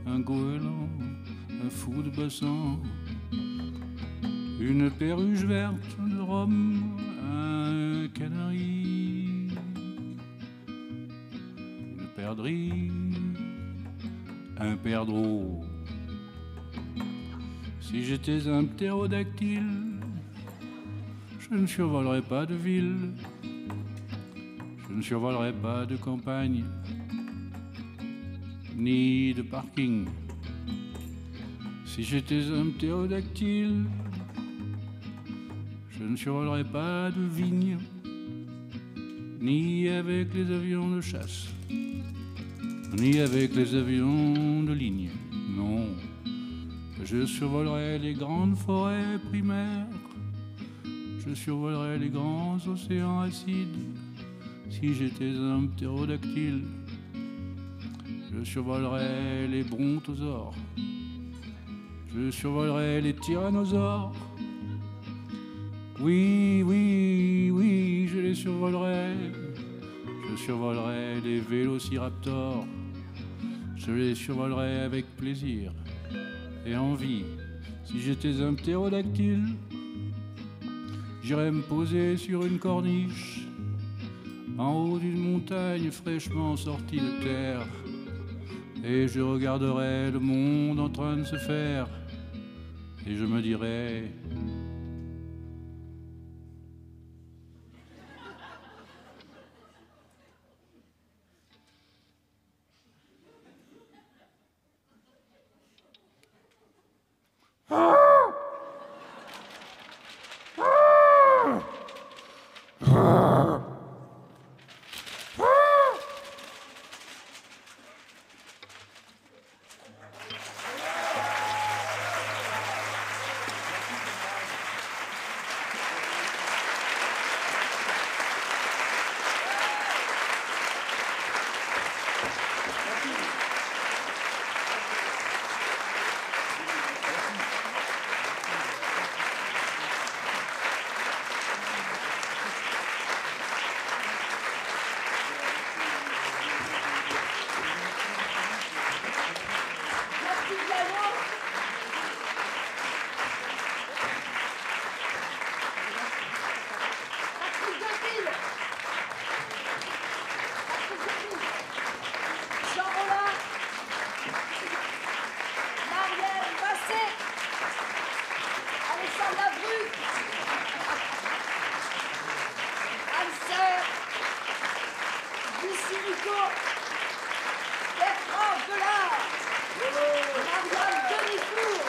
Speaker 4: un goéland, un fou de bassin, une perruche verte de Rome, un canari, une perdrix, un perdreau. Si j'étais un ptérodactyle, je ne survolerais pas de ville, je ne survolerais pas de campagne, ni de parking. Si j'étais un ptérodactyle, je ne survolerais pas de vignes, ni avec les avions de chasse, ni avec les avions de ligne, non. Je survolerai les grandes forêts primaires, je survolerai les grands océans acides. Si j'étais un ptérodactyle, je survolerai les brontosaures, je survolerai les tyrannosaures. Oui, oui, oui, je les survolerai. Je survolerai les vélociraptors, je les survolerai avec plaisir et envie. Si j'étais un ptérodactyle, j'irais me poser sur une corniche, en haut d'une montagne fraîchement sortie de terre, et je regarderai le monde en train de se faire, et je me dirai...
Speaker 14: Bertrand Delard, Marianne Denicourt,